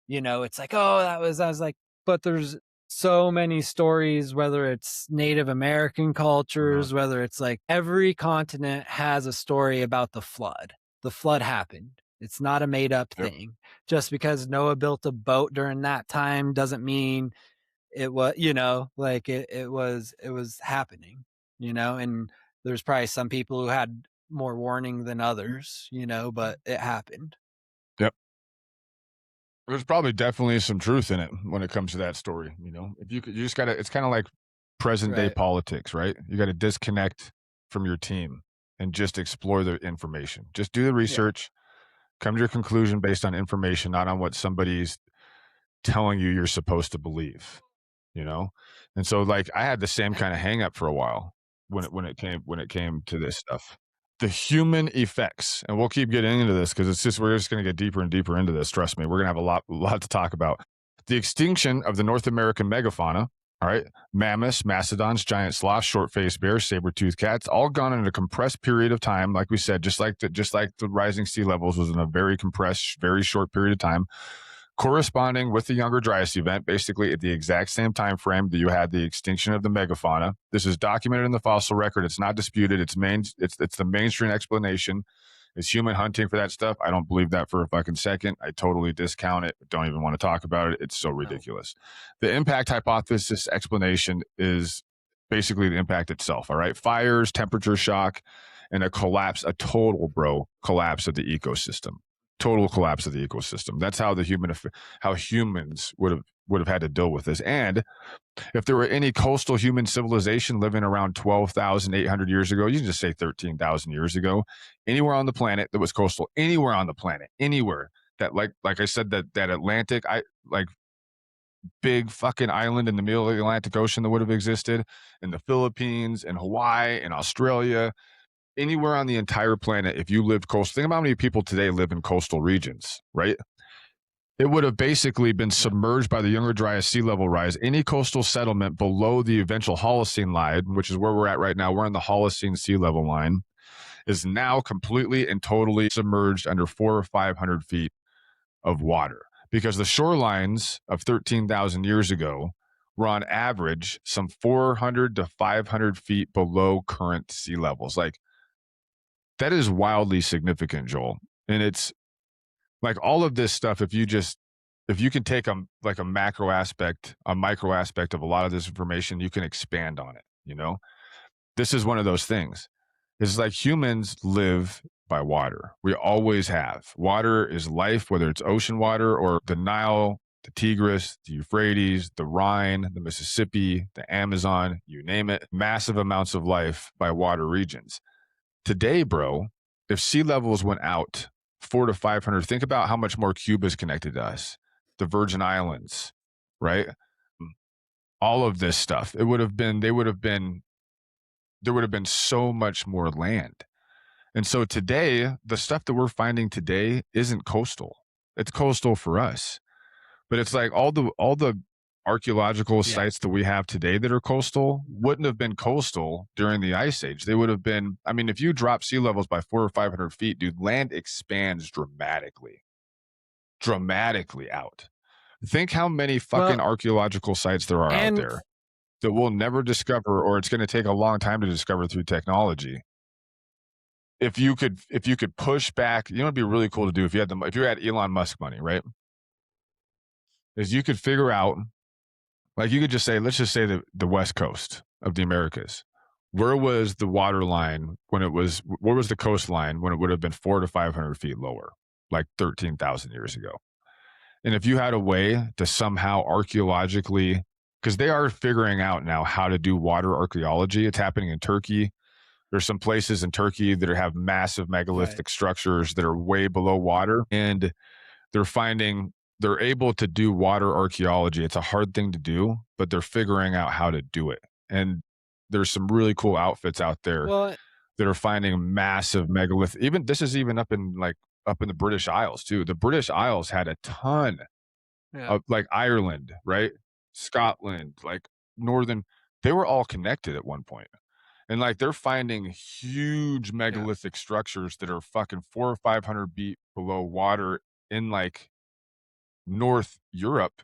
it's like, oh, I was like, but there's so many stories, whether it's Native American cultures, whether it's like every continent has a story about the flood. The flood happened. It's not a made up thing. Just because Noah built a boat during that time doesn't mean it was, like it was happening, and there's probably some people who had more warning than others, but it happened. Yep. There's probably definitely some truth in it when it comes to that story. If you just gotta, it's kind of like present day politics, right? You got to disconnect from your team and just explore the information. Just do the research, come to your conclusion based on information, not on what somebody's telling you you're supposed to believe. And so, like, I had the same kind of hang up for a while when it came to this stuff. The human effects, and we'll keep getting into this because we're just going to get deeper and deeper into this. Trust me, we're going to have a lot to talk about. The extinction of the North American megafauna. All right, mammoths, mastodons, giant sloths, short-faced bears, saber-toothed cats, all gone in a compressed period of time. Like we said, just like the rising sea levels was in a very compressed, very short period of time, corresponding with the Younger Dryas event, basically at the exact same time frame that you had the extinction of the megafauna. This is documented in the fossil record. It's not disputed. It's the mainstream explanation. Is human hunting for that stuff? I don't believe that for a fucking second. I totally discount it. Don't even want to talk about it. It's so ridiculous. No. The impact hypothesis explanation is basically the impact itself. All right. Fires, temperature shock, and a total collapse of the ecosystem. Total collapse of the ecosystem. That's how humans would have had to deal with this. And if there were any coastal human civilization living around 12,800 years ago, you can just say 13,000 years ago, anywhere on the planet that was coastal, anywhere on the planet, anywhere that, like I said, that Atlantic, big fucking island in the middle of the Atlantic Ocean that would have existed, in the Philippines, in Hawaii, in Australia, anywhere on the entire planet, if you lived coastal, think about how many people today live in coastal regions, right? It would have basically been submerged by the Younger Dryas sea level rise. Any coastal settlement below the eventual Holocene line, which is where we're at right now, we're on the Holocene sea level line, is now completely and totally submerged under 400 or 500 feet of water. Because the shorelines of 13,000 years ago were on average some 400 to 500 feet below current sea levels. Like, that is wildly significant, Joel. And it's like all of this stuff, if you can take a macro aspect, a micro aspect of a lot of this information, you can expand on it. This is one of those things. It's like humans live by water. We always have. Water is life, whether it's ocean water or the Nile, the Tigris, the Euphrates, the Rhine, the Mississippi, the Amazon, you name it. Massive amounts of life by water regions. Today, bro, if sea levels went out 400 to 500, think about how much more Cuba is connected to us. The Virgin Islands, right? All of this stuff. It would have been, they would have been, there would have been so much more land. And so today, the stuff that we're finding today isn't coastal. It's coastal for us. But it's like all the archaeological Yeah. sites that we have today that are coastal wouldn't have been coastal during the ice age. They would have been, I mean, if you drop sea levels by 400 or 500 feet, dude, land expands dramatically out. Think how many fucking Well, archaeological sites there are out and there that we'll never discover, or it's going to take a long time to discover through technology. If you could push back, you know, it'd be really cool to do if you had Elon Musk money, right? Is you could figure out, like, you could just say, let's just say the West Coast of the Americas. Where was the water line when it was? Where was the coastline when it would have been 400 to 500 feet lower, like 13,000 years ago? And if you had a way to somehow archaeologically, because they are figuring out now how to do water archaeology. It's happening in Turkey. There's some places in Turkey that have massive right. megalithic structures that are way below water, and they're finding they're able to do water archaeology. It's a hard thing to do, but they're figuring out how to do it. And there's some really cool outfits out there Well, that are finding massive megalith. Even this is even up in the British Isles too. The British Isles had a ton yeah. of, like, Ireland, right? Scotland, like northern, they were all connected at one point. And like they're finding huge Yeah. megalithic structures that are fucking 400 or 500 feet below water in like North Europe.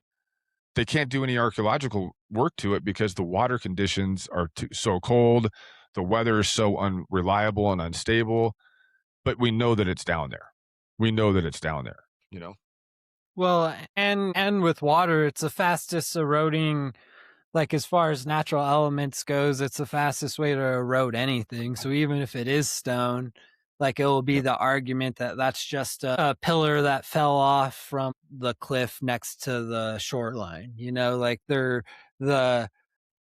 They can't do any archaeological work to it because the water conditions are so cold, the weather is so unreliable and unstable. But we know that it's down there. We know that it's down there. You know. Well, and with water, it's the fastest eroding, like, as far as natural elements goes, it's the fastest way to erode anything. So even if it is stone, like, it will be Yep. the argument that that's just a pillar that fell off from the cliff next to the shoreline, like the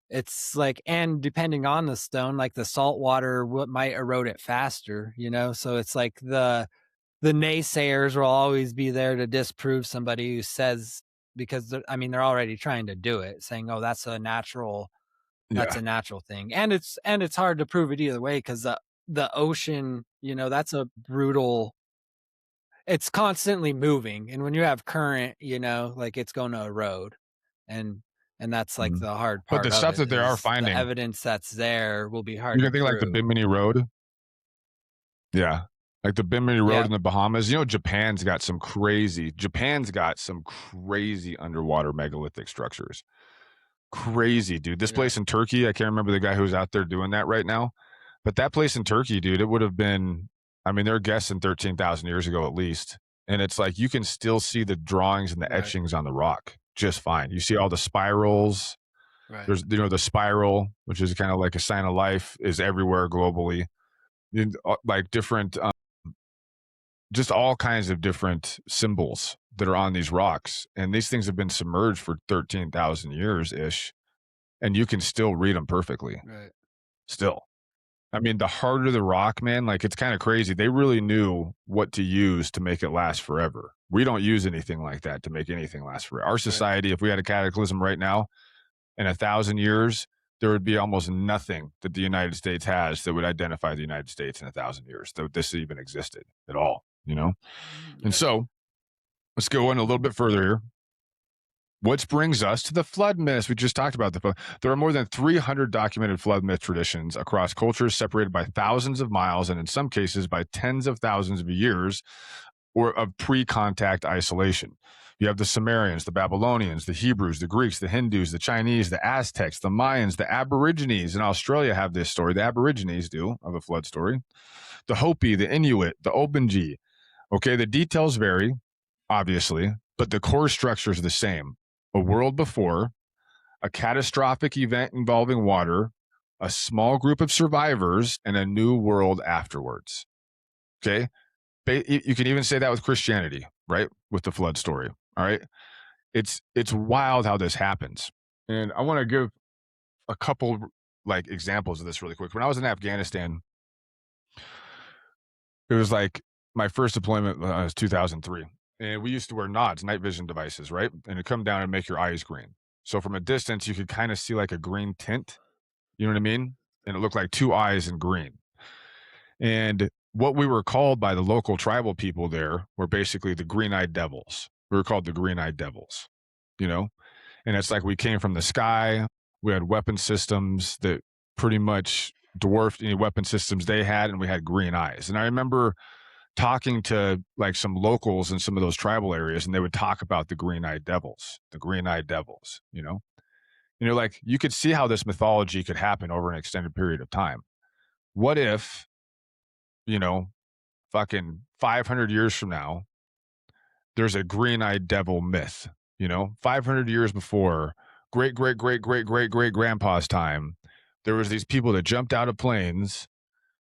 it's like, and depending on the stone, like the salt water, what might erode it faster, so it's like the naysayers will always be there to disprove somebody who says, because I mean, they're already trying to do it, saying, "Oh, that's Yeah. a natural thing," and it's hard to prove it either way because the ocean, that's a brutal. It's constantly moving, and when you have current, like, it's going to erode, and and that's like Mhm. the hard But the part of stuff it that they are is the finding, evidence that's there will be you hard to can think like the prove. Bimini Road. Yeah. Like the Bimini Road Yeah, in the Bahamas. You know, Japan's got some crazy underwater megalithic structures. Crazy, dude. This right, place in Turkey, I can't remember the guy who's out there doing that right now. But that place in Turkey, dude, it would have been, I mean, they're guessing 13,000 years ago at least. And it's like you can still see the drawings and the right, etchings on the rock just fine. You see all the spirals. right, There's, the spiral, which is kind of like a sign of life, is everywhere globally. Like different, just all kinds of different symbols that are on these rocks. And these things have been submerged for 13,000 years ish. And you can still read them perfectly. right. Still. I mean, the harder the rock, man, like it's kind of crazy. They really knew what to use to make it last forever. We don't use anything like that to make anything last forever. Our Right. society, if we had a cataclysm right now in 1,000 years, there would be almost nothing that the United States has that would identify the United States in 1,000 years, that this even existed at all, you know? And Right. so let's go in a little bit further here. Which brings us to the flood myths. We just talked about the flood. There are more than 300 documented flood myth traditions across cultures separated by thousands of miles and in some cases by tens of thousands of years or of pre-contact isolation. You have the Sumerians, the Babylonians, the Hebrews, the Greeks, the Hindus, the Chinese, the Aztecs, the Mayans, the Aborigines in Australia have this story. The Aborigines do of a flood story. The Hopi, the Inuit, the Obanji. Okay, the details vary, obviously, but the core structure is the same. A world before, a catastrophic event involving water, a small group of survivors, and a new world afterwards. Okay. You can even say that with Christianity, right? With the flood story. All right. It's wild how this happens. And I want to give a couple like examples of this really quick. When I was in Afghanistan, it was like my first deployment was 2003. And we used to wear nods, night vision devices, right? And it come down and make your eyes green. So from a distance, you could kind of see like a green tint. You know what I mean? And it looked like two eyes in green. And what we were called by the local tribal people there were basically the green-eyed devils. We were called the green-eyed devils, you know? And it's like we came from the sky. We had weapon systems that pretty much dwarfed any weapon systems they had, and we had green eyes. And I remember talking to like some locals in some of those tribal areas, and they would talk about the green-eyed devils, you know? Like you could see how this mythology could happen over an extended period of time. What if, fucking 500 years from now, there's a green-eyed devil myth, 500 years before great, great, great, great, great, great grandpa's time, there was these people that jumped out of planes.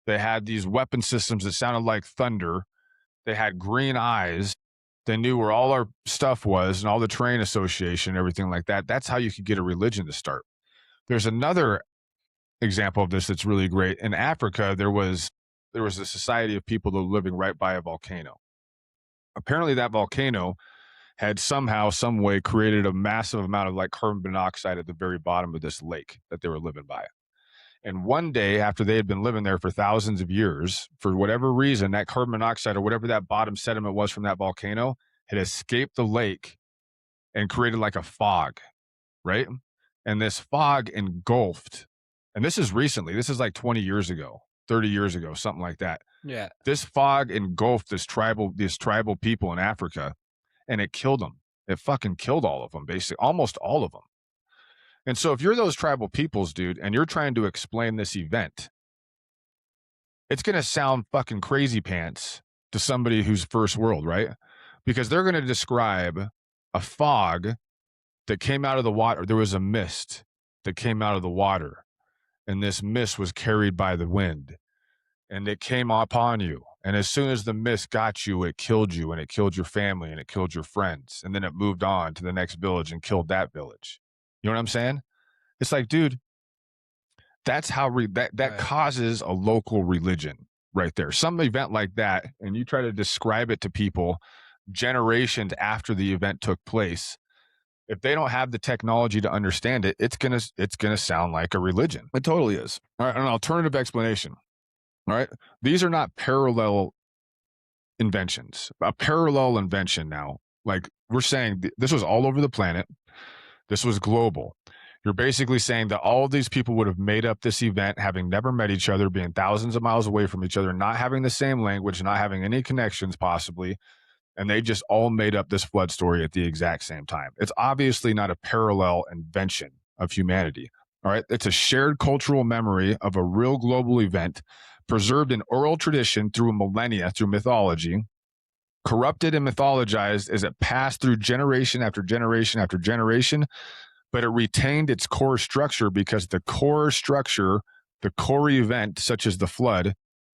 They had these weapon systems that sounded like thunder. They had green eyes. They knew where all our stuff was and all the terrain association, everything like that. That's how you could get a religion to start. There's another example of this that's really great. In Africa, there was a society of people that were living right by a volcano. Apparently, that volcano had somehow, some way created a massive amount of like carbon monoxide at the very bottom of this lake that they were living by. And one day after they had been living there for thousands of years, for whatever reason, that carbon monoxide or whatever that bottom sediment was from that volcano had escaped the lake and created like a fog, right? And this fog engulfed, and this is recently, this is like 20 years ago, 30 years ago, something like that. Yeah. This fog engulfed these tribal people in Africa, and it killed them. It fucking killed all of them, basically, almost all of them. And so if you're those tribal peoples, dude, and you're trying to explain this event, it's going to sound fucking crazy pants to somebody who's first world, right? Because they're going to describe a fog that came out of the water. There was a mist that came out of the water, and this mist was carried by the wind, and it came upon you. And as soon as the mist got you, it killed you, and it killed your family, and it killed your friends. And then it moved on to the next village and killed that village. You know what I'm saying? It's like, dude, that's how that right. Causes a local religion right there. Some event like that, and you try to describe it to people generations after the event took place. If they don't have the technology to understand it, it's gonna sound like a religion. It totally is. All right, an alternative explanation. All right, these are not parallel inventions. A parallel invention now, like we're saying, this was all over the planet. This was global. You're basically saying that all of these people would have made up this event, having never met each other, being thousands of miles away from each other, not having the same language, not having any connections possibly, and they just all made up this flood story at the exact same time. It's obviously not a parallel invention of humanity. All right, it's a shared cultural memory of a real global event, preserved in oral tradition through millennia, through mythology, corrupted and mythologized as it passed through generation after generation after generation, but it retained its core structure because the core structure, the core event, such as the flood,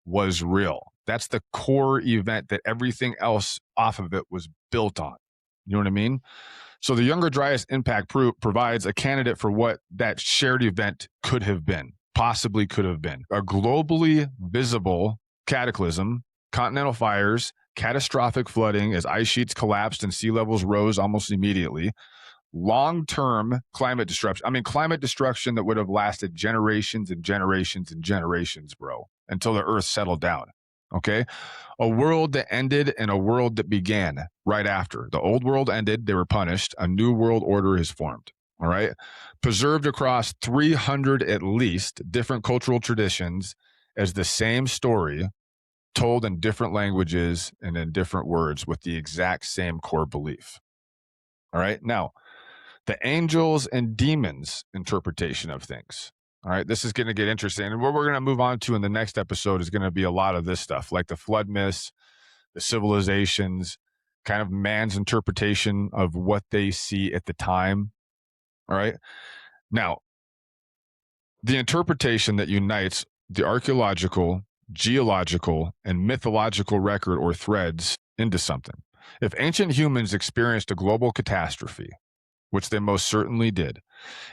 was real. That's the core event that everything else off of it was built on. You know what I mean? So the Younger Dryas Impact provides a candidate for what that shared event could have been, possibly could have been. A globally visible cataclysm, continental fires, catastrophic flooding as ice sheets collapsed and sea levels rose almost immediately, long-term climate destruction. I mean, climate destruction that would have lasted generations and generations and generations, bro, until the earth settled down. Okay? A world that ended and a world that began right after. The old world ended, they were punished. A new world order is formed. All right? Preserved across 300 at least different cultural traditions as the same story told in different languages and in different words with the exact same core belief. All right? Now, the angels and demons interpretation of things. All right, this is going to get interesting. And what we're going to move on to in the next episode is going to be a lot of this stuff, like the flood myths, the civilizations, kind of man's interpretation of what they see at the time. All right. Now, the interpretation that unites the archaeological, geological, and mythological record or threads into something. If ancient humans experienced a global catastrophe, which they most certainly did,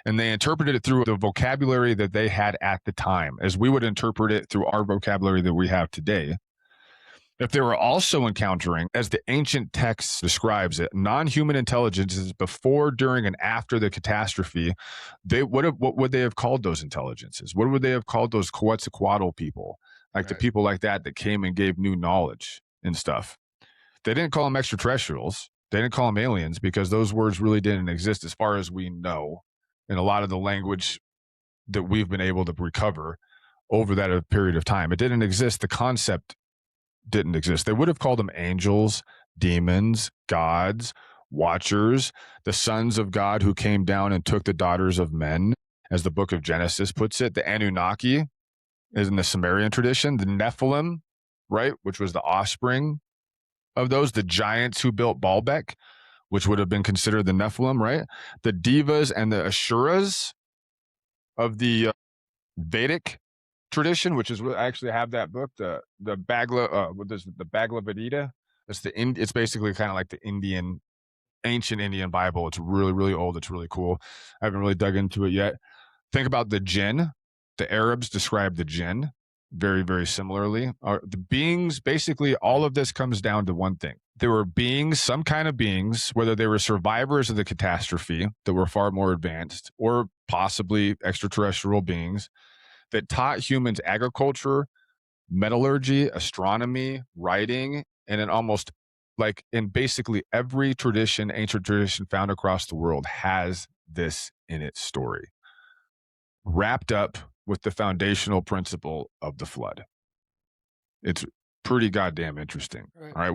and they interpreted it through the vocabulary that they had at the time, as we would interpret it through our vocabulary that we have today, If they were also encountering, as the ancient text describes it, non-human intelligences before, during, and after the catastrophe, what would they have called those intelligences? What would they have called those Quetzalcoatl people, like the people like that came and gave new knowledge and stuff? They didn't call them extraterrestrials. They didn't call them aliens because those words really didn't exist as far as we know in a lot of the language that we've been able to recover over that period of time. It didn't exist. The concept didn't exist. They would have called them angels, demons, gods, watchers, the sons of God who came down and took the daughters of men, as the book of Genesis puts it. The Anunnaki is in the Sumerian tradition. The Nephilim, right, which was the offspring of those. The giants who built Baalbek, which would have been considered the Nephilim, right? The Devas and the Asuras of the Vedic tradition, which is I actually have that book, the Bhagavad Gita. It's basically kind of like the ancient Indian Bible. It's really, really old. It's really cool. I haven't really dug into it yet. Think about the jinn. The Arabs describe the jinn very, very similarly. The beings, basically, all of this comes down to one thing. There were beings, some kind of beings, whether they were survivors of the catastrophe that were far more advanced, or possibly extraterrestrial beings that taught humans agriculture, metallurgy, astronomy, writing, and in basically every tradition, ancient tradition found across the world has this in its story, wrapped up with the foundational principle of the flood. It's pretty goddamn interesting. Right. All right.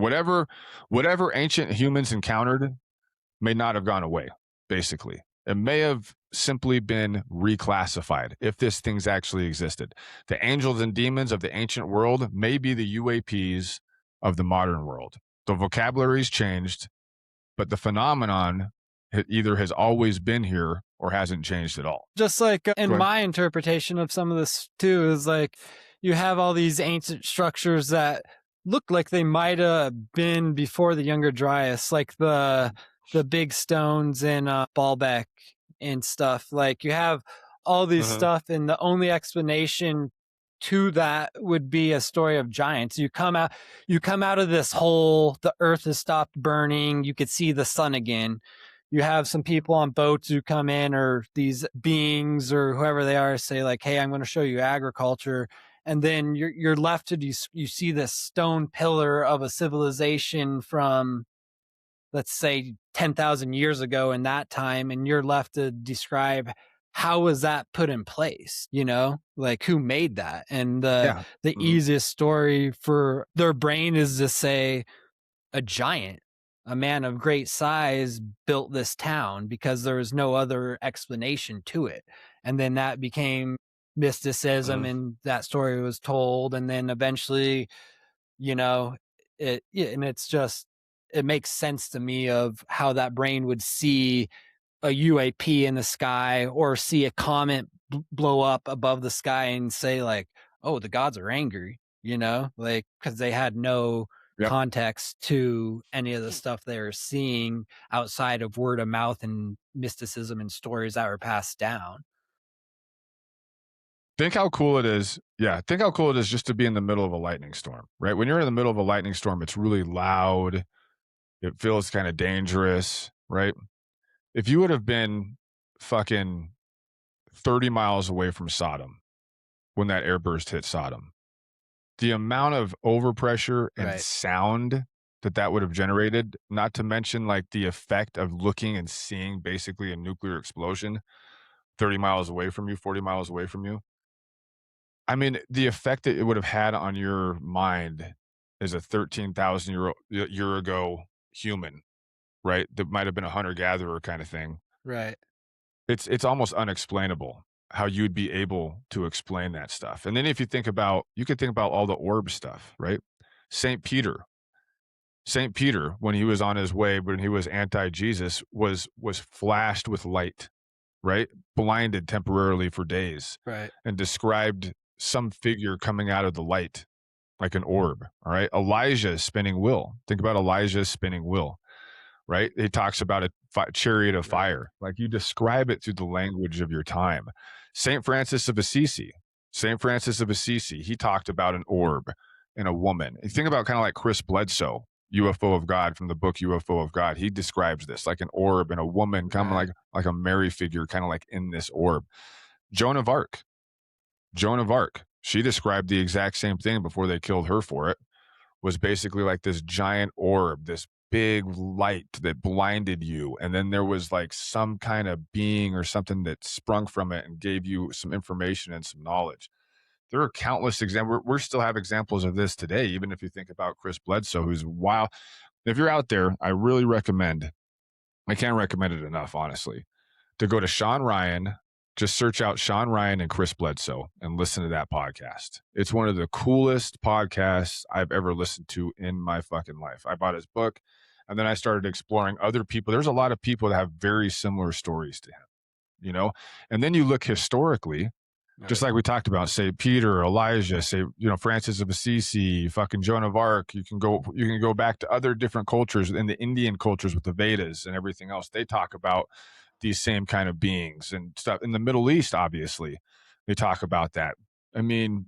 Whatever ancient humans encountered may not have gone away, basically. It may have simply been reclassified if this thing's actually existed. The angels and demons of the ancient world may be the UAPs of the modern world. The vocabulary's changed, but the phenomenon either has always been here or hasn't changed at all. Just like in my interpretation of some of this too, is like you have all these ancient structures that look like they might have been before the Younger Dryas, like the big stones in Baalbek and stuff. Like you have all these stuff, and the only explanation to that would be a story of giants. You come out of this hole, the earth has stopped burning, you could see the sun again. You have some people on boats who come in, or these beings or whoever they are, say like, hey, I'm going to show you agriculture. And then you're left to you see this stone pillar of a civilization from, let's say, 10,000 years ago in that time, and you're left to describe how was that put in place, like who made that? And the easiest story for their brain is to say a giant, a man of great size built this town, because there was no other explanation to it. And then that became mysticism, and that story was told, and then eventually, it makes sense to me of how that brain would see a UAP in the sky, or see a comet blow up above the sky and say like, oh, the gods are angry, like, because they had no context to any of the stuff they were seeing outside of word of mouth and mysticism and stories that were passed down. Think how cool it is. Yeah. Think how cool it is just to be in the middle of a lightning storm, right? When you're in the middle of a lightning storm, it's really loud. It feels kind of dangerous, right? If you would have been fucking 30 miles away from Sodom when that airburst hit Sodom, the amount of overpressure and sound that would have generated, not to mention like the effect of looking and seeing basically a nuclear explosion 30 miles away from you, 40 miles away from you. I mean, the effect that it would have had on your mind as a 13,000 year ago human, right? That might have been a hunter-gatherer kind of thing. Right. It's almost unexplainable how you'd be able to explain that stuff. And then if you could think about all the orb stuff, right? St. Peter, when he was on his way, when he was anti-Jesus, was flashed with light, right? Blinded temporarily for days. Right. And described some figure coming out of the light, like an orb. All right. Elijah's spinning wheel. Think about Elijah's spinning wheel, right? He talks about a chariot of fire. Like, you describe it through the language of your time. St. Francis of Assisi, he talked about an orb and a woman. And think about kind of like Chris Bledsoe, UFO of God from the book UFO of God. He describes this like an orb and a woman kind of Right. like a Mary figure, kind of like in this orb. Joan of Arc, Joan of Arc, she described the exact same thing before they killed her for it. Was basically like this giant orb, this big light that blinded you. And then there was like some kind of being or something that sprung from it and gave you some information and some knowledge. There are countless examples. We still have examples of this today, even if you think about Chris Bledsoe, who's wild. If you're out there, I really recommend, I can't recommend it enough, honestly, to go to Sean Ryan. Just search out Sean Ryan and Chris Bledsoe and listen to that podcast. It's one of the coolest podcasts I've ever listened to in my fucking life. I bought his book and then I started exploring other people. There's a lot of people that have very similar stories to him, you know? And then you look historically, just Right. like we talked about, say Peter, Elijah, say, you know, Francis of Assisi, fucking Joan of Arc. You can go back to other different cultures in the Indian cultures with the Vedas and everything else. They talk about these same kind of beings and stuff. In the Middle East, obviously, they talk about that. I mean,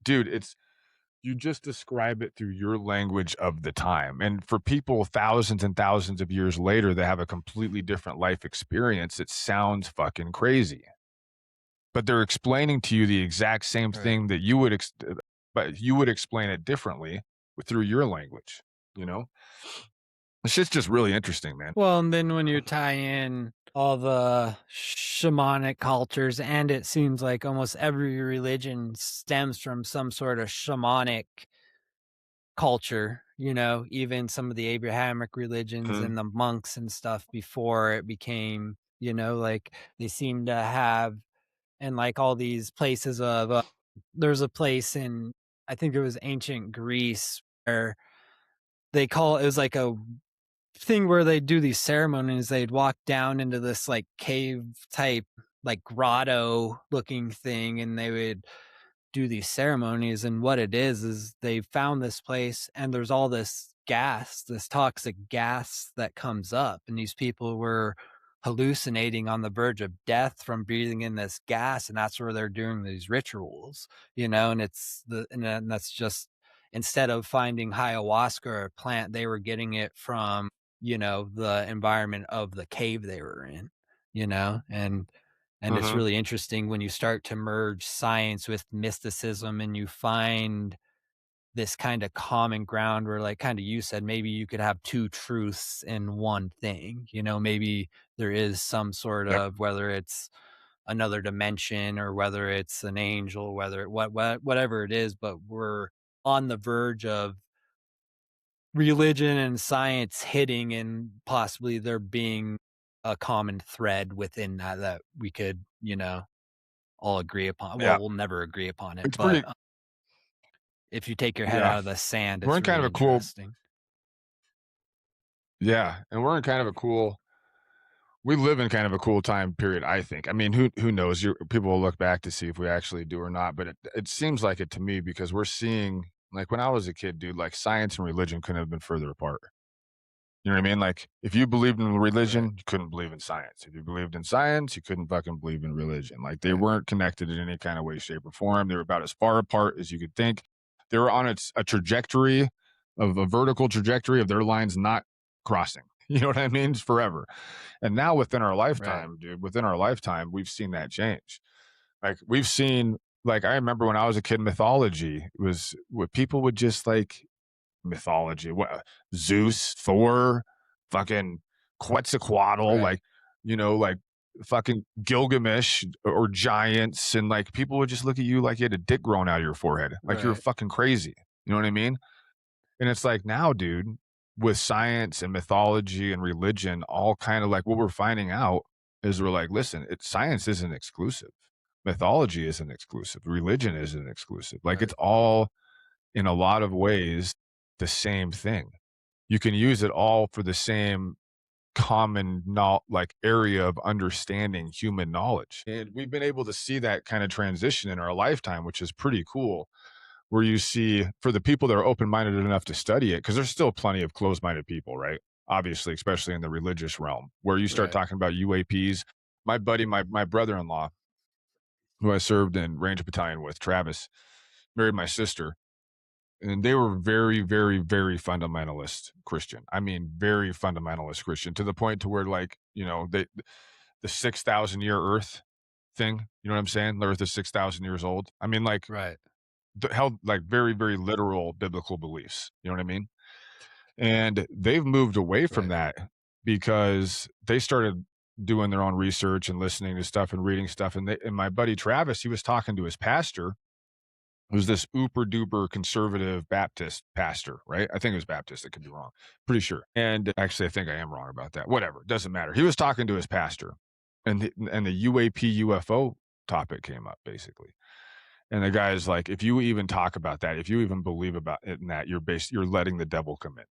dude, it's you just describe it through your language of the time. And for people thousands and thousands of years later that have a completely different life experience, it sounds fucking crazy, but they're explaining to you the exact same Right. thing that you would but you would explain it differently through your language, you know? It's just really interesting, man. Well, and then when you tie in all the shamanic cultures, and it seems like almost every religion stems from some sort of shamanic culture, even some of the Abrahamic religions Mhm, and the monks and stuff before it became, like they seem to have, and like all these places of, there's a place in, I think it was ancient Greece where it was like a thing where they do these ceremonies. They'd walk down into this like cave type, like grotto looking thing, and they would do these ceremonies. And what it is they found this place and there's all this gas, this toxic gas that comes up. And these people were hallucinating on the verge of death from breathing in this gas. And that's where they're doing these rituals, and and that's just, instead of finding ayahuasca or a plant, they were getting it from, the environment of the cave they were in, and it's mhm. really interesting when you start to merge science with mysticism and you find this kind of common ground where, like kind of you said, maybe you could have two truths in one thing. Maybe there is some sort Yep, of, whether it's another dimension or whether it's an angel, whatever it is, but we're on the verge of religion and science hitting and possibly there being a common thread within that we could, all agree upon. Well, yeah. we'll never agree upon it, It's but, pretty if you take your head yeah. out of the sand, We're it's in kind really of a cool interesting. yeah, and we're in kind of a cool we live in kind of a cool time period, I think. I mean, who knows? People will look back to see if we actually do or not, but it seems like it to me because we're seeing like when I was a kid, dude, like science and religion couldn't have been further apart. You know what I mean? Like, if you believed in Right, religion, you couldn't believe in science. If you believed in science, you couldn't fucking believe in religion. Like, they right, weren't connected in any kind of way, shape, or form. They were about as far apart as you could think. They were on a trajectory of a vertical trajectory of their lines not crossing. You know what I mean? It's forever. And now within our right, lifetime, dude, within our lifetime, we've seen that change. Like, we've seen, like, I remember when I was a kid, mythology was what people would just like mythology. What Zeus, Thor, fucking Quetzalcoatl, right, like like fucking Gilgamesh or giants, and like people would just look at you like you had a dick growing out of your forehead, like you were right, fucking crazy. You know what I mean? And it's like now, dude, with science and mythology and religion, all kind of like what we're finding out is we're like, listen, science isn't exclusive. Mythology isn't exclusive. Religion isn't exclusive. Like right, it's all in a lot of ways the same thing. You can use it all for the same common like area of understanding human knowledge. And we've been able to see that kind of transition in our lifetime, which is pretty cool. Where you see for the people that are open-minded enough to study it, because there's still plenty of closed-minded people, right? Obviously, especially in the religious realm, where you start right, talking about UAPs. My buddy, my brother-in-law, who I served in Ranger Battalion with, Travis, married my sister and they were very, very, very fundamentalist Christian. I mean, very fundamentalist Christian to the point to where, like, the 6,000 year Earth thing. You know what I'm saying? The Earth is 6,000 years old. I mean, like, Right. held like very, very literal biblical beliefs. You know what I mean? And they've moved away from Right. that because they started doing their own research and listening to stuff and reading stuff. And my buddy Travis, he was talking to his pastor, who's this uber duper conservative Baptist pastor, right? I think it was Baptist. I could be wrong. Pretty sure. And actually, I think I am wrong about that. Whatever. Doesn't matter. He was talking to his pastor, and the UAP UFO topic came up basically. And the guy's like, if you even talk about that, if you even believe about it in that, you're letting the devil come in.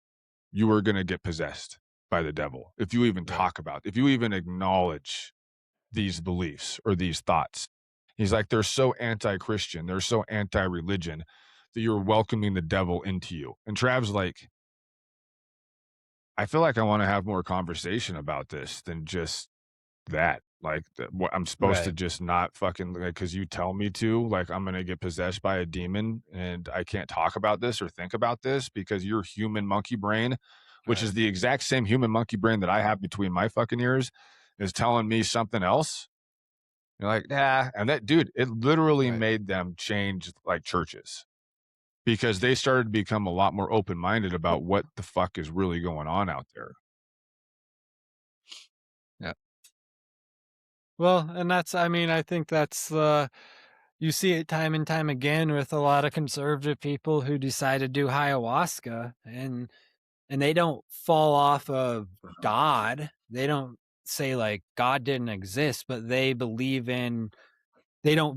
You are going to get possessed by the devil. If you even Right. talk about, if you even acknowledge these beliefs or these thoughts. He's like, they're so anti-Christian, they're so anti-religion that you're welcoming the devil into you. And Trav's like, I feel like I want to have more conversation about this than just that. Like, what I'm supposed to Right. just not fucking like because you tell me to, like, I'm gonna get possessed by a demon and I can't talk about this or think about this because your human monkey brain, which Right. is the exact same human monkey brain that I have between my fucking ears, is telling me something else. You're like, "Nah," and that dude, it literally Right. made them change, like, churches because they started to become a lot more open-minded Well, about what the fuck is really going on out there. yeah. Well, and that's I mean, I think that's, you see it time and time again with a lot of conservative people who decide to do ayahuasca, and they don't fall off of God. They don't say, like, God didn't exist, but they don't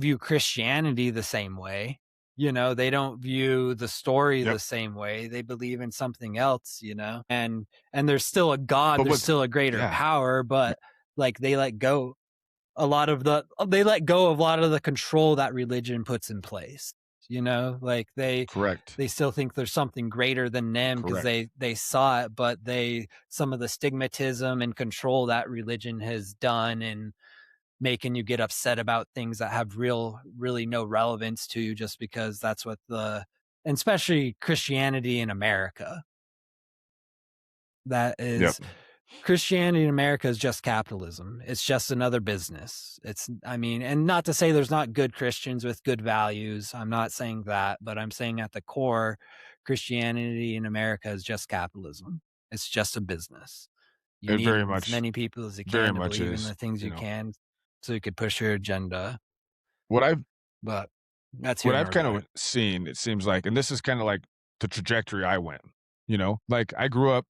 view Christianity the same way. They don't view the story Yep, the same way. They believe in something else, and there's still a God, but there's what's still a greater yeah, power, y but, like, they let go of a lot of the control that religion puts in place, like, correct, they still think there's something greater than them because correct. they saw it, but they some of the stigmatism and control that religion has done and making you get upset about things that have really no relevance to you just because that's what and especially Christianity in America. That Yep, is Christianity in America is just capitalism. It's just another business. I mean, and not to say there's not good Christians with good values. I'm not saying that, but I'm saying at the core, Christianity in America is just capitalism. It's just a business. You it need as many people as you very can to much believe in is, the things you you know. can so you could push your agenda. What I've But that's what here I've nor kind there. of seen, it seems like, and this is kinda like the trajectory I went, like, I grew up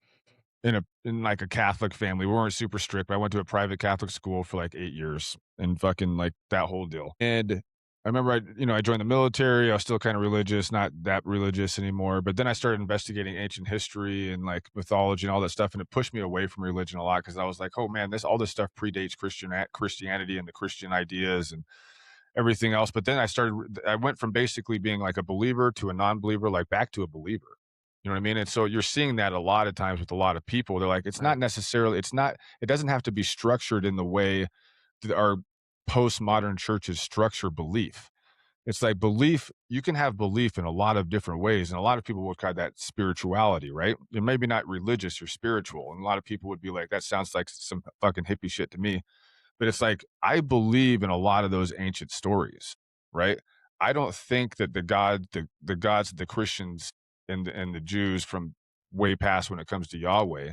in like a Catholic family. We weren't super strict, but I went to a private Catholic school for like 8 years and fucking like that whole deal. And I remember I joined the military. I was still kind of religious, not that religious anymore. But then I started investigating ancient history and like mythology and all that stuff, and it pushed me away from religion a lot because I was like, oh man, this all this stuff predates Christianity and the Christian ideas and everything else. But then I went from basically being like a believer to a non-believer, like back to a believer. You know what I mean? And so you're seeing that a lot of times with a lot of people. They're like, Right. it doesn't have to be structured in the way that our postmodern churches structure belief. It's like belief, you can have belief in a lot of different ways. And a lot of people would call that spirituality, right? And maybe not religious or spiritual. And a lot of people would be like, that sounds like some fucking hippie shit to me. But it's like, I believe in a lot of those ancient stories, right? I don't think that the gods of the Christians and the Jews from way past when it comes to Yahweh,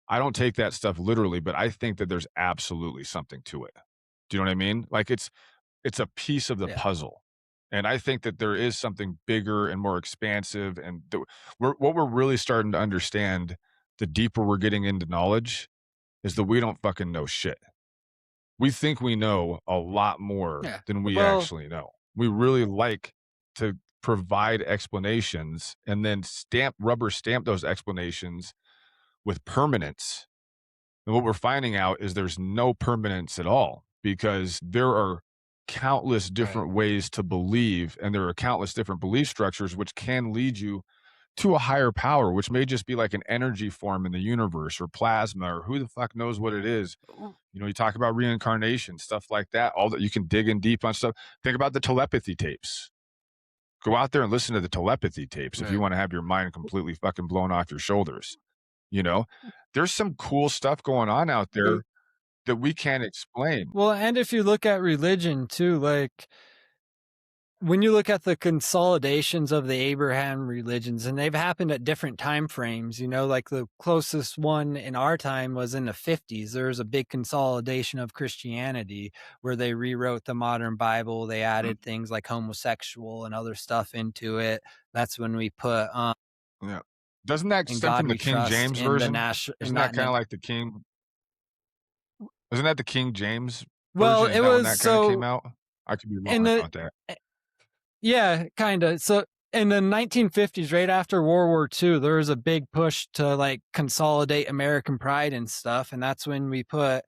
I don't take that stuff literally, but I think that there's absolutely something to it. Do you know what I mean? Like it's a piece of the Yeah. puzzle. And I think that there is something bigger and more expansive and what we're really starting to understand the deeper we're getting into knowledge is that we don't fucking know shit. We think we know a lot more Yeah. than we Well, actually know. We really like to provide explanations and then rubber stamp those explanations with permanence. And what we're finding out is there's no permanence at all because there are countless right. different ways to believe and there are countless different belief structures which can lead you to a higher power, which may just be like an energy form in the universe or plasma or who the fuck knows what it is. You talk about reincarnation, stuff like that, all that you can dig in deep on stuff. Think about the telepathy tapes. Go out there and listen to the telepathy tapes if you Right. wanna have your mind completely fucking blown off your shoulders, you know? There's some cool stuff going on out Uh, there that we can't explain. well, and if you look at religion too, like when you look at the consolidations of the Abraham religions, and they've happened at different time frames, like the closest one in our time was in the 50s. There was a big consolidation of Christianity where they rewrote the modern Bible. They Mm, added things like homosexual and other stuff into it. That's when we put yeah. Doesn't that in stem God from the we King trust James in the version? national and Isn't that not kinda in. like the King isn't that the King James Well, version? Isn't it that when was that kinda came so out? I could be in wrong the about that. yeah, kinda. So in the 1950s, right after World War II, there was a big push to like consolidate American pride and stuff. And that's when we put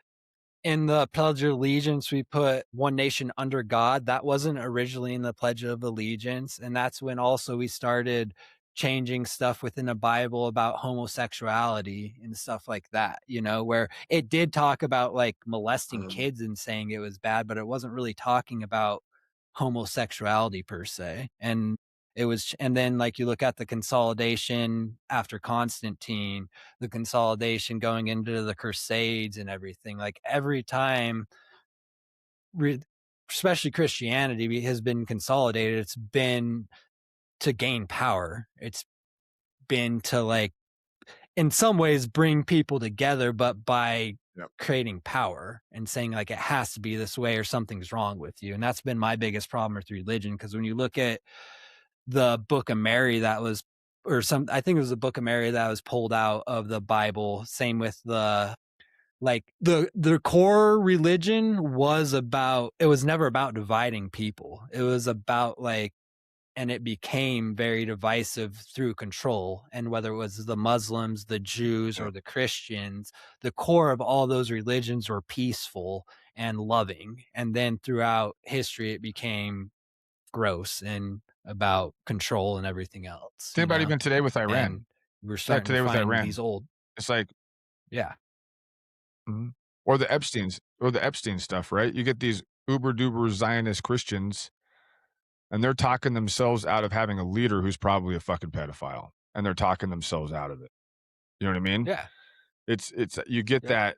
in the Pledge of Allegiance, we put one nation under God. That wasn't originally in the Pledge of Allegiance. And that's when also we started changing stuff within the Bible about homosexuality and stuff like that, where it did talk about like molesting kids and saying it was bad, but it wasn't really talking about homosexuality per se. And then like you look at the consolidation after Constantine, the consolidation going into the Crusades and everything. Like every time, re- especially Christianity has been consolidated, it's been to gain power. It's been to like, in some ways, bring people together, but by Yep. creating power and saying like it has to be this way or something's wrong with you. And that's been my biggest problem with religion. Because when you look at the Book of Mary that was or some I think it was the Book of Mary that was pulled out of the Bible. Same with the core religion was about it was never about dividing people. It was about like and it became very divisive through control. And whether it was the Muslims, the Jews, or Yep. the Christians, the core of all those religions were peaceful and loving. And then throughout history, it became gross and about control and everything else, Think about even today with Iran. and we're Yeah, starting to today with find these Iran. old. It's like Yeah. mhm. Or the Epstein stuff, right? You get these uber duper Zionist Christians, and they're talking themselves out of having a leader who's probably a fucking pedophile, and they're talking themselves out of it. You know what I mean? Yeah. It's Yep.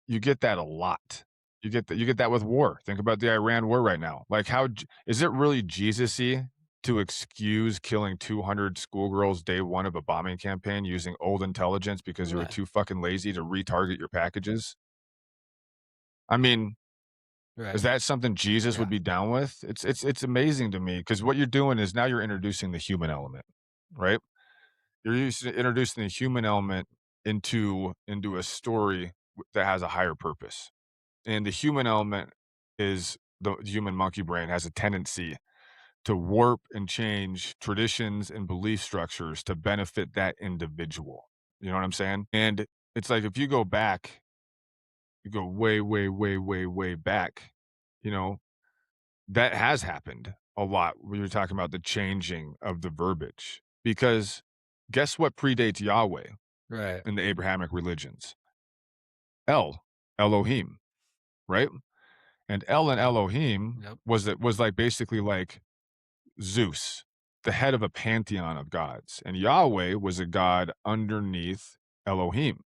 you get that a lot. You get that with war. Think about the Iran war right now. Like is it really Jesus-y to excuse killing 200 schoolgirls day 1 of a bombing campaign using old intelligence because you were Right. too fucking lazy to retarget your packages? I mean, is Right. that something Jesus would Yeah. be down with? It's amazing to me because what you're doing is now you're introducing the human element, right? Introducing the human element into a story that has a higher purpose. And the human element is the human monkey brain has a tendency to warp and change traditions and belief structures to benefit that individual. You know what I'm saying? And it's like if you go back, you go way, way, way, way, way back, you know, that has happened a lot when you're talking about the changing of the verbiage. Because guess what predates Yahweh Right. in the Abrahamic religions? El, Elohim, right? And El and Yep. Elohim Yep. was like basically like Zeus, the head of a pantheon of gods. And Yahweh was a god underneath Elohim.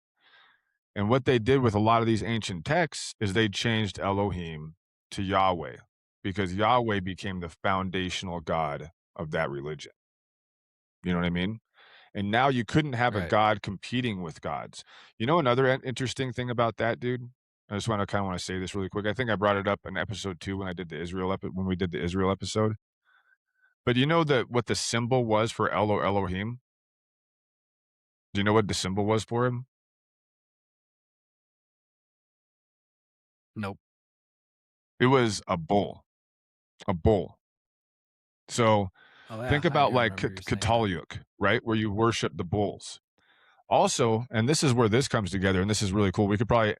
And what they did with a lot of these ancient texts is they changed Elohim to Yahweh because Yahweh became the foundational god of that religion. You know what I mean? And now you couldn't have a Right. god competing with gods. You know another interesting thing about that, dude? I just wanna kinda wanna say this really quick. I think I brought it up in episode 2 when I did the Israel when we did the Israel episode. But you know what the symbol was for Elohim? Do you know what the symbol was for him? Nope. It was a bull, a bull. So, Oh yeah, think I about do like remember you saying that. Katalyuk, right? Where you worship the bulls. Also, and this is where this comes together, and this is really cool. We could probably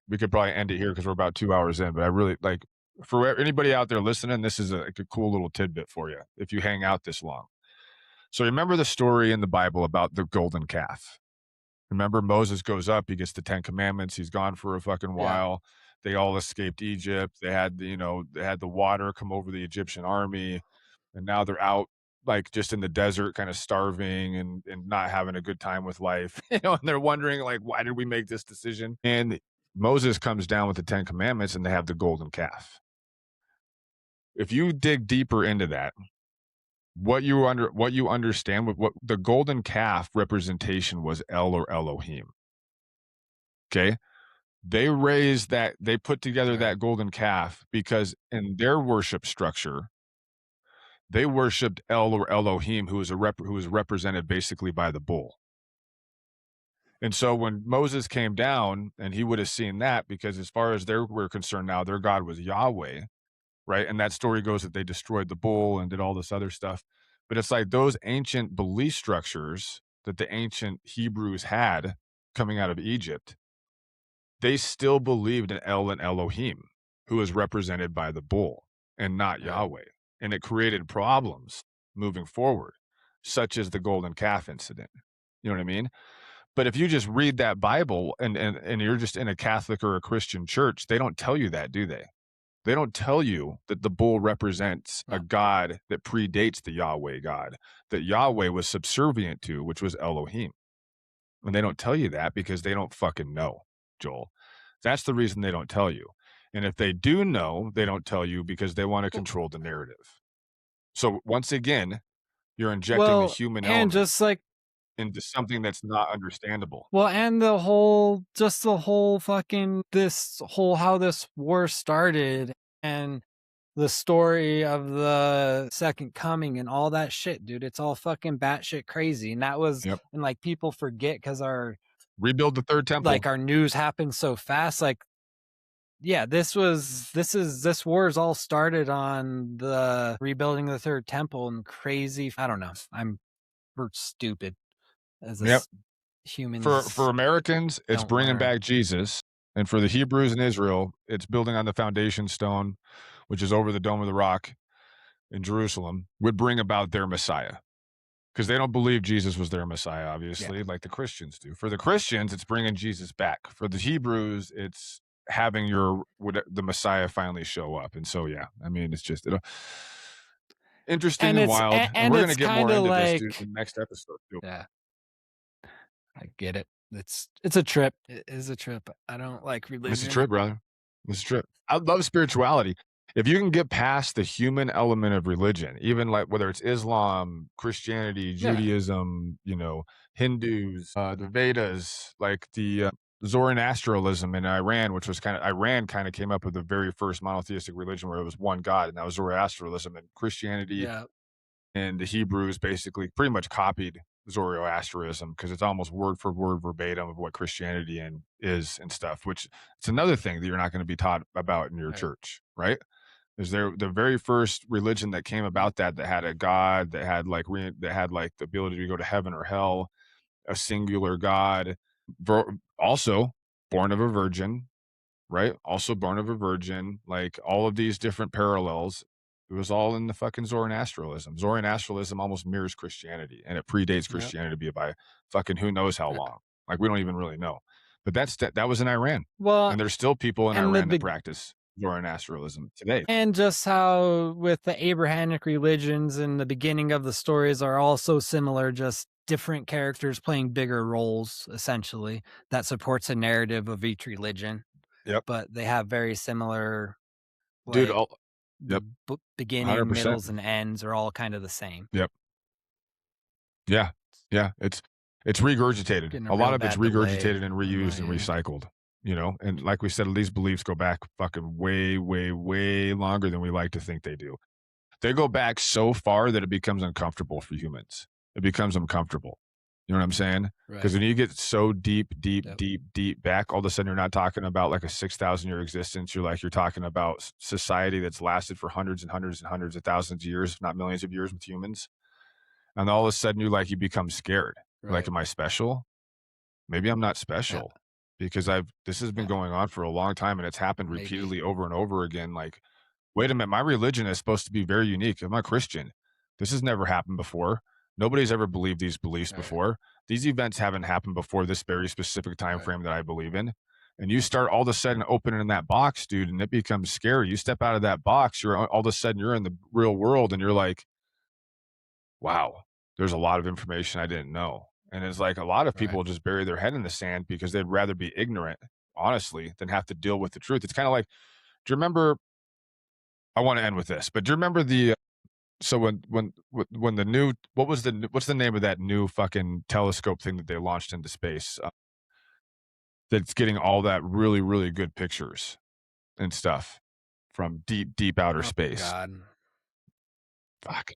end it here because we're about 2 hours in, but I really like for anybody out there listening, this is like a cool little tidbit for you if you hang out this long. So remember the story in the Bible about the golden calf. Remember Moses goes up, he gets the 10 commandments, he's gone for a fucking Yeah. while. They all escaped Egypt. They had the water come over the Egyptian army, and now they're out. like just in the desert, kind of starving and not having a good time with life, and they're wondering like, why did we make this decision? And Moses comes down with the 10 commandments and they have the golden calf. If you dig deeper into that, what you understand what the golden calf representation was El or Elohim. Okay? They put together Right. that golden calf because in their worship structure, they worshiped El or Elohim, who was represented basically by the bull. And so when Moses came down and he would have seen that, because as far as they were concerned now, their God was Yahweh, right? And that story goes that they destroyed the bull and did all this other stuff. But it's like those ancient belief structures that the ancient Hebrews had coming out of Egypt, they still believed in El and Elohim, who is represented by the bull and not Right. Yahweh. And it created problems moving forward, such as the golden calf incident. You know what I mean? But if you just read that Bible and you're just in a Catholic or a Christian church, they don't tell you that, do they? They don't tell you that the bull represents a No. God that predates the Yahweh God, that Yahweh was subservient to, which was Elohim. And they don't tell you that because they don't fucking know, Joel. That's the reason they don't tell you. And if they do know, they don't tell you because they want to W control the narrative. So once again, you're injecting the well, human and element just like into something that's not understandable. well, and the whole fucking this whole how this war started and the story of the second coming and all that shit, dude. It's all fucking batshit crazy. And that was Yep. and like people forget because Rebuild the third temple. our news happened so fast. Like, yeah, this war is all started on the rebuilding the third temple and crazy. I don't know. We're stupid as Yep. this For humans Americans, it's don't bringing learn. back Jesus, and for the Hebrews in Israel, it's building on the foundation stone, which is over the Dome of the Rock in Jerusalem, would bring about their Messiah. Because they don't believe Jesus was their Messiah, Yeah. obviously, like the Christians do. For the Christians, it's bringing Jesus back. For the Hebrews, it's having the Messiah finally show up. And so, yeah, I mean, it's just interesting And and it's wild. And and we're gonna it's get more kind of into this, dude, like in the next episode, too. yeah, I get it. It's a trip. It is a trip. I don't like It's a religion. trip, brother. It's a trip. I love spirituality. If you can get past the human element of religion, even like whether it's Islam, Christianity, Yeah. Judaism, Hindus, the Vedas, like the Zoroastrianism in Iran, which was Iran kind of came up with the very first monotheistic religion where it was one God, and that was Zoroastrianism. And Christianity Yeah. and the Hebrews basically pretty much copied Zoroastrianism because it's almost word for word verbatim of what Christianity is and stuff, which it's another thing that you're not going to be taught about in your Right. church, right? Is there the very first religion that came about that had a God that had that had like the ability to go to heaven or hell, a singular God, also born of a virgin, right? Also born of a virgin, like all of these different parallels. It was all in the fucking Zoroastrianism. Zoroastrianism almost mirrors Christianity, and it predates Yep. Christianity by fucking who knows how Yeah. long. Like we don't even really know. But that was in Iran, Well, and there's still people in and the Iran that big practice Zoroastrianism today. and just how with the Abrahamic religions in the beginning of the stories are all so similar, just different characters playing bigger roles, essentially, that supports a narrative of each religion. Yep, But they have very similar, dude. like the Yep, beginning, 100%. middles, and ends are all kind of the same. Yep, yeah, yeah. It's regurgitated. Getting a A lot real of it's bad delay regurgitated and on my reused and end. recycled. And like we said, these beliefs go back fucking way, way, way longer than we like to think they do. They go back so far that it becomes uncomfortable for humans. It becomes uncomfortable. You know what I'm saying? Because Right. when you get so deep, deep, Yep. deep, deep back, all of a sudden you're not talking about like a 6,000 year existence. You're talking about society that's lasted for hundreds and hundreds and hundreds of thousands of years, if not millions of years with humans. And all of a sudden you become scared. You're like, Right. am I special? Maybe I'm not Yeah. special because this has been Yeah. going on for a long time and it's happened Maybe. repeatedly over and over again. Like, wait a minute, my religion is supposed to be very unique. I'm a Christian. This has never happened before. Nobody's ever believed these beliefs Right. before. These events haven't happened before this very specific time Right. frame that I believe in. And you start all of a sudden opening that box, dude, and it becomes scary. You step out of that box, you're all of a sudden you're in the real world and you're like, wow, there's a lot of information I didn't know. And it's like a lot of people just bury their head in the sand because they'd rather be ignorant, honestly, than have to deal with the truth. It's kind of like, do you remember? I want to end with this, but do you remember the so when the new what's the name of that new fucking telescope thing that they launched into space that's getting all that really really good pictures and stuff from deep outer space. God. Fuck,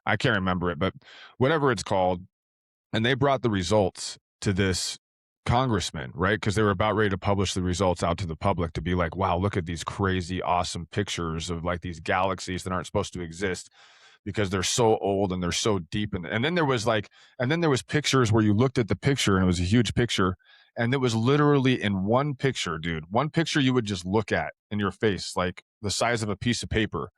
I can't remember it, but whatever it's called, and they brought the results to this congressman, right? Because they were about ready to publish the results out to the public to be like, wow, look at these crazy, awesome pictures of like these galaxies that aren't supposed to exist because they're so old and they're so deep. And then there was pictures where you looked at the picture and it was a huge picture. And it was literally in one picture, dude, one picture you would just look at in your face, like the size of a piece of paper,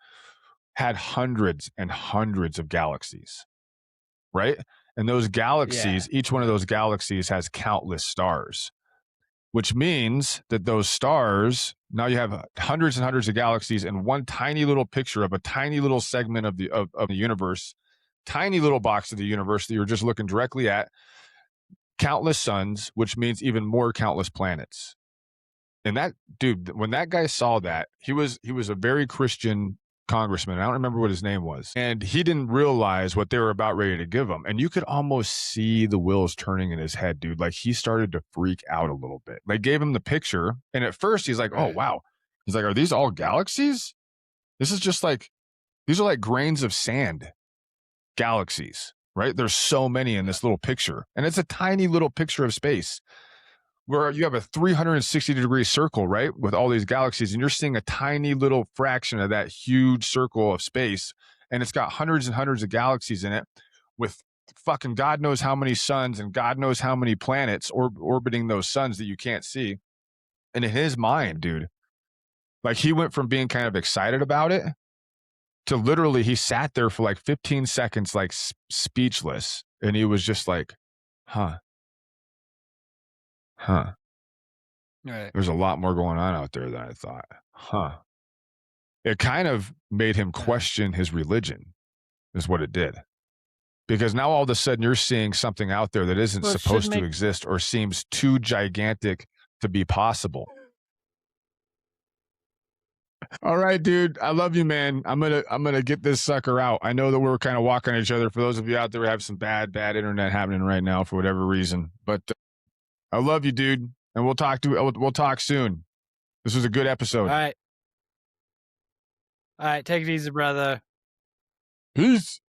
had hundreds and hundreds of galaxies, right? And those galaxies, each one of those galaxies has countless stars, which means that those stars, now you have hundreds and hundreds of galaxies in one tiny little picture of a tiny little segment of the universe, tiny little box of the universe that you're just looking directly at, countless suns, which means even more countless planets. And that dude, when that guy saw that, he was a very Christian congressman. I don't remember what his name was. And he didn't realize what they were about ready to give him. And you could almost see the wheels turning in his head, dude. Like he started to freak out a little bit. They gave him the picture. And at first he's like, oh, wow. He's like, are these all galaxies? This is just like, these are like grains of sand galaxies, right? There's so many in this little picture. And it's a tiny little picture of space where you have a 360-degree circle, right, with all these galaxies, and you're seeing a tiny little fraction of that huge circle of space, and it's got hundreds and hundreds of galaxies in it with fucking God knows how many suns and God knows how many planets orbiting those suns that you can't see. And in his mind, dude, like he went from being kind of excited about it to literally he sat there for like 15 seconds, like speechless, and he was just like, huh. Right. There's a lot more going on out there than I thought. Huh. It kind of made him question his religion, is what it did. Because now all of a sudden you're seeing something out there that isn't supposed to exist or seems too gigantic to be possible. All right, dude. I love you, man. I'm gonna get this sucker out. I know that we're kind of walking each other. For those of you out there who have some bad internet happening right now for whatever reason, but I love you, dude. And we'll talk soon. This was a good episode. All right. Take it easy, brother. Peace.